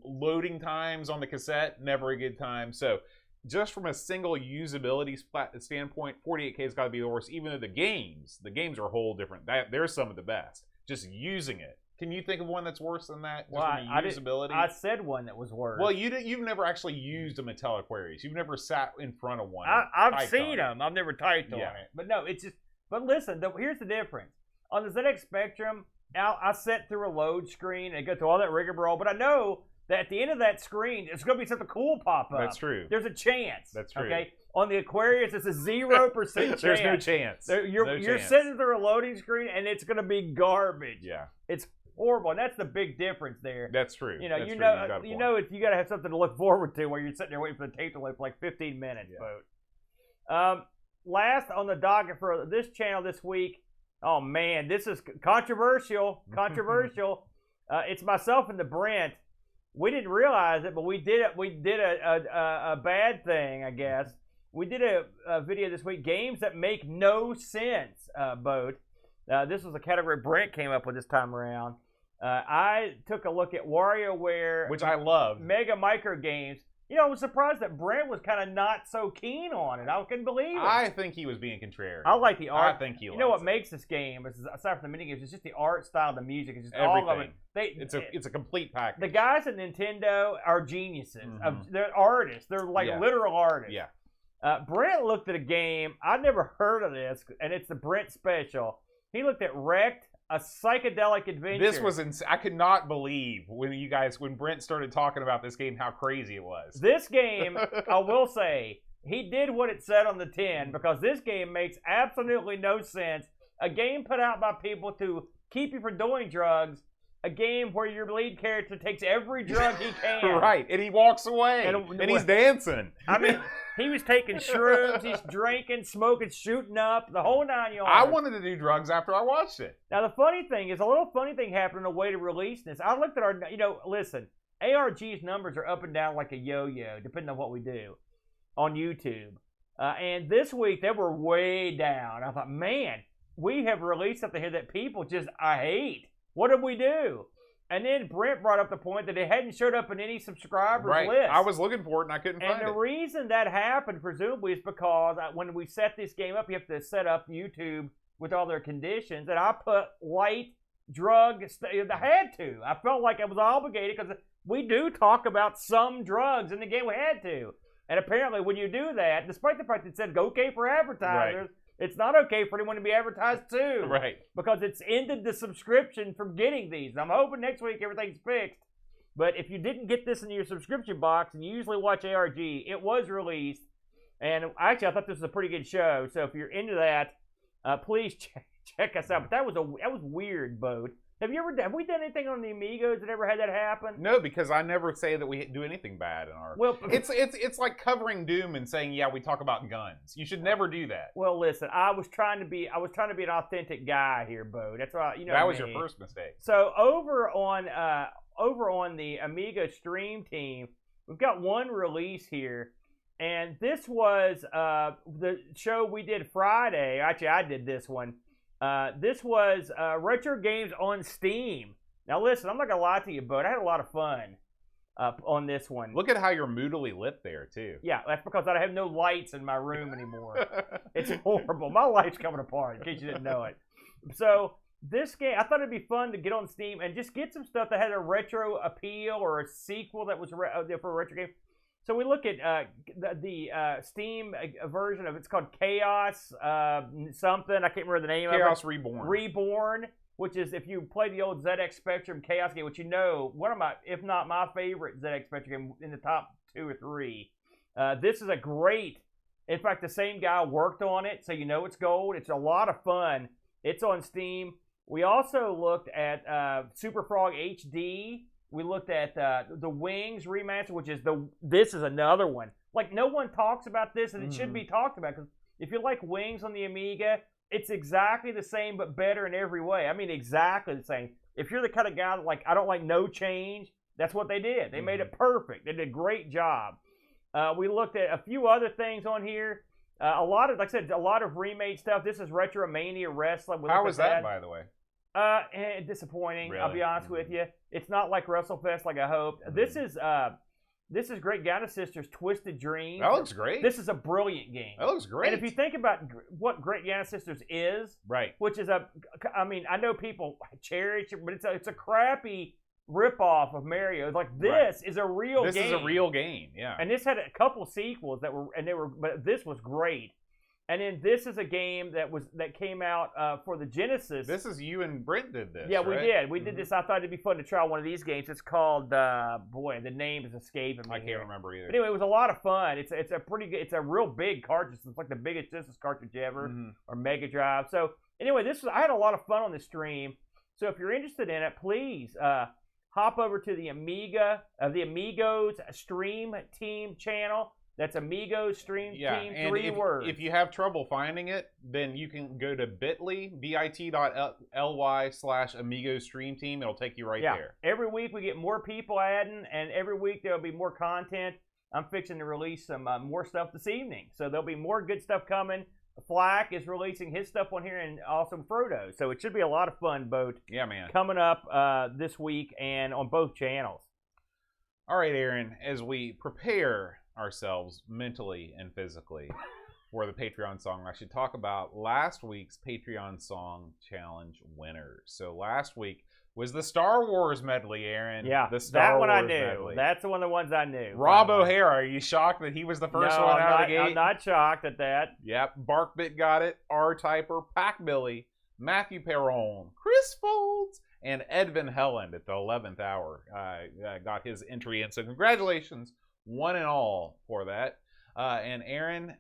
Loading times on the cassette, never a good time. So just from a single usability standpoint, 48K has got to be the worst. Even though the games are a whole different. They're some of the best. Just using it. Can you think of one that's worse than that? Just from usability? I said one that was worse. Well, you've never actually used a Mattel Aquarius. You've never sat in front of one. I've seen them. I've never typed on it. But no, it's just. But listen, here's the difference. On the ZX Spectrum, I sat through a load screen and go through all that rigmarole. But I know that at the end of that screen, it's going to be something cool pop up. That's true. There's a chance. That's true. Okay. On the Aquarius, it's a 0% chance. There's no chance. You're sitting through a loading screen, and it's going to be garbage. Yeah. It's horrible, and that's the big difference there. That's true. You know, you got to have something to look forward to while you're sitting there waiting for the tape to load for like 15 minutes, Boat. Last on the docket for this channel this week. Oh man, this is controversial. Controversial. It's myself and the Brent. We didn't realize it, but we did it. We did a bad thing, I guess. We did a video this week. Games that make no sense. Boat. This was a category Brent came up with this time around. I took a look at WarioWare, which I love. Mega Micro Games. I was surprised that Brent was kind of not so keen on it. I couldn't believe it. I think he was being contrarian. I like the art. I think he. What makes this game, aside from the minigames, it's just the art style, the music, it's just everything. All of it. It's a complete package. The guys at Nintendo are geniuses. Mm-hmm. They're artists. They're like literal artists. Yeah. Brent looked at a game. I've never heard of this, and it's the Brent special. He looked at Wrecked a psychedelic adventure. This was I could not believe when Brent started talking about this game how crazy it was. This game, I will say, he did what it said on the tin, because this game makes absolutely no sense. A game put out by people to keep you from doing drugs. A game where your lead character takes every drug he can. Right, and he walks away, and he's dancing. I mean, he was taking shrooms, he's drinking, smoking, shooting up, the whole 9 yards. I wanted to do drugs after I watched it. Now, the funny thing is, a little funny thing happened on the way to release this. I looked at our, listen, ARG's numbers are up and down like a yo-yo, depending on what we do on YouTube. And this week, they were way down. I thought, man, we have released something here that people I hate. What did we do? And then Brent brought up the point that it hadn't showed up in any subscribers list. I was looking for it and I couldn't find it. And the reason that happened, presumably, is because when we set this game up, you have to set up YouTube with all their conditions. And I put light drugs. I had to. I felt like I was obligated because we do talk about some drugs in the game. We had to. And apparently, when you do that, despite the fact that it said okay for advertisers, it's not okay for anyone to be advertised too. Right. Because it's ended the subscription from getting these. I'm hoping next week everything's fixed. But if you didn't get this in your subscription box and you usually watch ARG, it was released. And actually, I thought this was a pretty good show. So if you're into that, please check us out. But that was weird, Boat. Have we done anything on the Amigos that ever had that happen? No, because I never say that we do anything bad in our. Well, it's like covering Doom and saying, yeah, we talk about guns. You should never do that. Well, listen, I was trying to be an authentic guy here, Bo. That's why that was your first mistake. So over on the Amiga stream team, we've got one release here, and this was the show we did Friday. Actually, I did this one. This was Retro Games on Steam. Now, listen, I'm not going to lie to you, but I had a lot of fun on this one. Look at how you're moodily lit there, too. Yeah, that's because I have no lights in my room anymore. It's horrible. My light's coming apart, in case you didn't know it. So, this game, I thought it'd be fun to get on Steam and just get some stuff that had a retro appeal or a sequel that was for a retro game. So we look at the Steam version of it's called Chaos something. I can't remember the name of it. Chaos Reborn. Reborn, which is if you play the old ZX Spectrum Chaos game, which one of my, if not my favorite ZX Spectrum game in the top 2 or 3. This is a great. In fact, the same guy worked on it, so it's gold. It's a lot of fun. It's on Steam. We also looked at Super Frog HD. We looked at the Wings remaster, which is this is another one. Like, no one talks about this, and it should be talked about, because if you like Wings on the Amiga, it's exactly the same, but better in every way. I mean, exactly the same. If you're the kind of guy that, I don't like no change, that's what they did. They made it perfect. They did a great job. We looked at a few other things on here. A lot of remade stuff. This is Retromania Wrestling. How was that, by the way? Disappointing. Really? I'll be honest with you. It's not like WrestleFest like I hoped. This is Great Giana Sisters Twisted Dreams. That looks great. This is a brilliant game. That looks great. And if you think about what Great Giana Sisters is, right, which is I know people cherish it, but it's a crappy ripoff of Mario. Like, this is a real game. This is a real game, yeah. And this had a couple sequels but this was great. And then this is a game that came out for the Genesis. This is you and Brent did this. Yeah, right? we did. We did this. I thought it'd be fun to try one of these games. It's called the name is escaping me. I can't remember either. But anyway, it was a lot of fun. It's a pretty good. It's a real big cartridge. It's like the biggest Genesis cartridge ever, or Mega Drive. So anyway, I had a lot of fun on the stream. So if you're interested in it, please hop over to the Amigos Stream Team channel. That's Amigos Stream Team, and 3 words. If you have trouble finding it, then you can go to bit.ly/Amigos Stream Team. It'll take you right there. Every week we get more people adding, and every week there'll be more content. I'm fixing to release some more stuff this evening. So there'll be more good stuff coming. Flack is releasing his stuff on here, and also Frodo. So it should be a lot of fun, Boat. Yeah, man. Coming up this week and on both channels. All right, Aaron, as we prepare ourselves mentally and physically for the Patreon song, I should talk about last week's Patreon Song Challenge winners. So last week was the Star Wars medley, Aaron. Yeah, the Star Wars I knew. Medley. That's one of the ones I knew. Rob O'Hara, are you shocked that he was the first one out of the gate? I'm not shocked at that. Yep, Barkbit got it, R-Typer, Pack Billy, Matthew Perron, Chris Folds, and Ed Van Helland at the 11th hour got his entry in. So congratulations, one and all, for that. And Aaron,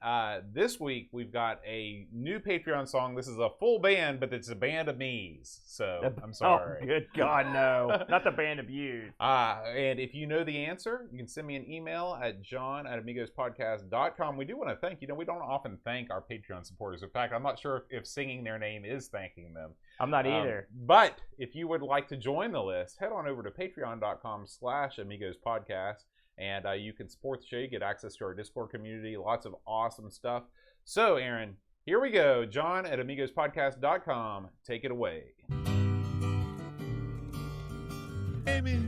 this week we've got a new Patreon song. This is a full band, but it's a band of me's. So I'm sorry. Oh, good God, no. Not the band of yous. And if you know the answer, you can send me an email at john@amigospodcast.com. We do want to thank, we don't often thank our Patreon supporters. In fact, I'm not sure if singing their name is thanking them. I'm not either. But if you would like to join the list, head on over to patreon.com/AmigosPodcast. And you can support the show. You get access to our Discord community. Lots of awesome stuff. So, Aaron, here we go. John@AmigosPodcast.com. Take it away. Amy,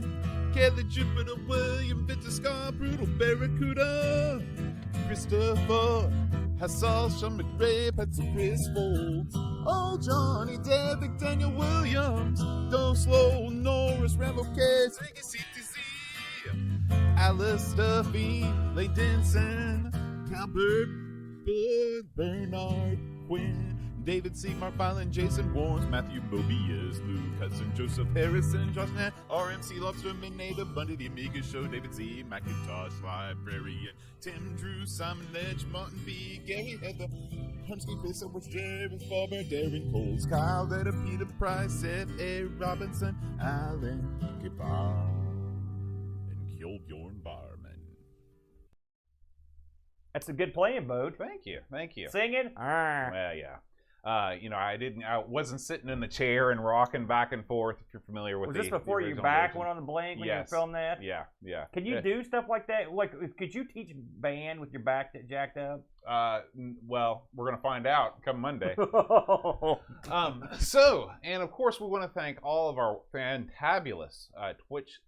Kelly, Jupiter, William, Victor, Scar, Brutal, Barracuda, Christopher, Hassel, Sean McRae, Petzel, Chris Folds, Oh, Johnny, David, Daniel Williams, Go Slow, Norris, Rambo, Case, Ricky, CTC, Alice Duffy, Lay Denson, Calbert, Bud, Bernard, Quinn, David C. Mark Byland, Jason Warnes, Matthew Mobius, Luke Hudson, Joseph Harrison, Josh Nat, RMC Lobsterman, Native Bundy, The Amiga Show, David Z. McIntosh, Librarian, Tim Drew, Simon Ledge, Martin B. Gary Heather, Humsky, Face Edwards, Jerry Faber, Darren Coles, Kyle Letter, Peter Price, F.A. Robinson, Alan Gibbard, and Kjolbjorn Barman. That's a good playing, Bode. Thank you. Singing? Well, yeah. I wasn't sitting in the chair and rocking back and forth, if you're familiar with Was this before your back went on the blink when you filmed that? Yeah. Can you do stuff like that? Like, could you teach band with your back jacked up? Well, we're going to find out come Monday. And of course, we want to thank all of our fantabulous Twitch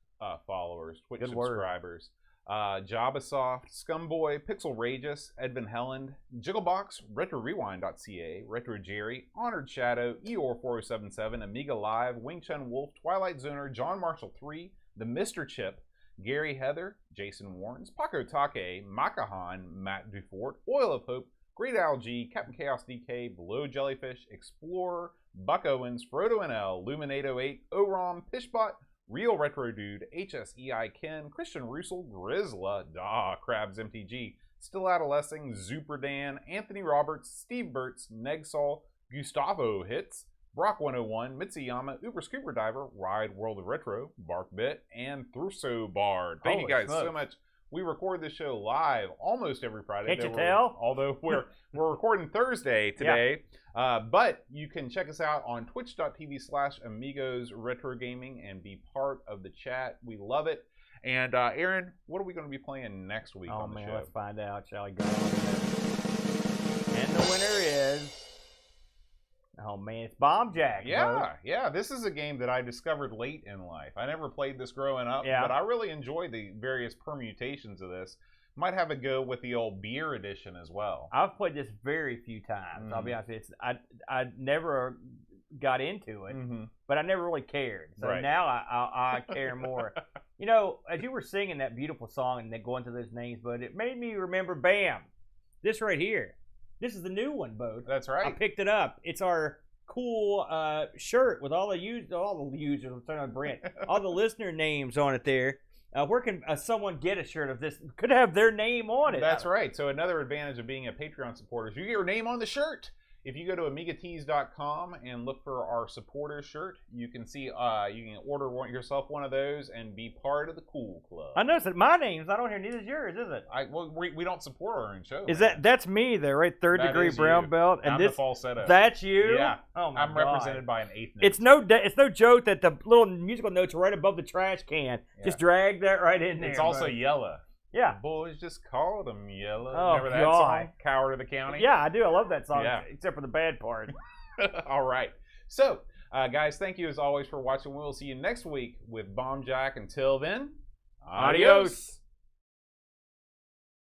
followers, Twitch subscribers. Jabasoft, Scumboy, Pixel Rageous, Edvin Helland, Jigglebox, RetroRewind.ca, Retro Jerry, Honored Shadow, Eeyore4077, Amiga Live, Wing Chun Wolf, Twilight Zoner, John Marshall 3, The Mr. Chip, Gary Heather, Jason Warrens, Paco Take, Makahan, Matt Dufort, Oil of Hope, Great Algae, Captain Chaos DK, Below Jellyfish, Explorer, Buck Owens, Frodo NL, Luminato8, Orom, Pishbot, Real Retro Dude, HSEI Ken, Christian Russell, Grizzla, Crabs MTG, Still Adolescing, Zuper Dan, Anthony Roberts, Steve Burtz, Negsol, Gustavo Hits, Brock 101, Mitsuyama, Uber Scuba Diver, Ride World of Retro, Barkbit, and Thurso Bard. Thank you guys so much. We record this show live almost every Friday. Can't you tell? Although we're recording Thursday today. Yeah. But you can check us out on twitch.tv/Amigos Retro Gaming and be part of the chat. We love it. And Aaron, what are we going to be playing next week on the show? Let's find out, shall we go? And the winner is... Oh man, it's Bomb Jack. Yeah. This is a game that I discovered late in life. I never played this growing up, but I really enjoy the various permutations of this. Might have a go with the old beer edition as well. I've played this very few times. I'll be honest with you. I never got into it, but I never really cared. So now I care more. As you were singing that beautiful song and then going through those names, but it made me remember, bam, this right here. This is the new one, Bode. That's right. I picked it up. It's our cool shirt with all the users. I'm trying to Brent. All the listener names on it there. Where can someone get a shirt of this? Could have their name on it. That's right. So another advantage of being a Patreon supporter is you get your name on the shirt. If you go to amigatees.com and look for our supporters shirt, you can see you can order yourself one of those and be part of the cool club. I noticed that my name's not on here. Neither is yours, is it? We don't support our own show. Is that's me there, right? Third degree brown belt, and I'm this the falsetto. That's you. Yeah. Oh my I'm God. represented by an eighth note. It's no joke that the little musical notes are right above the trash can. Yeah. Just drag that right in there. It's also yellow. Yeah. The boys just called him yellow. Oh, remember that song? Coward of the County? Yeah, I do. I love that song, except for the bad part. All right. So, guys, thank you as always for watching. We will see you next week with Bomb Jack. Until then, adios.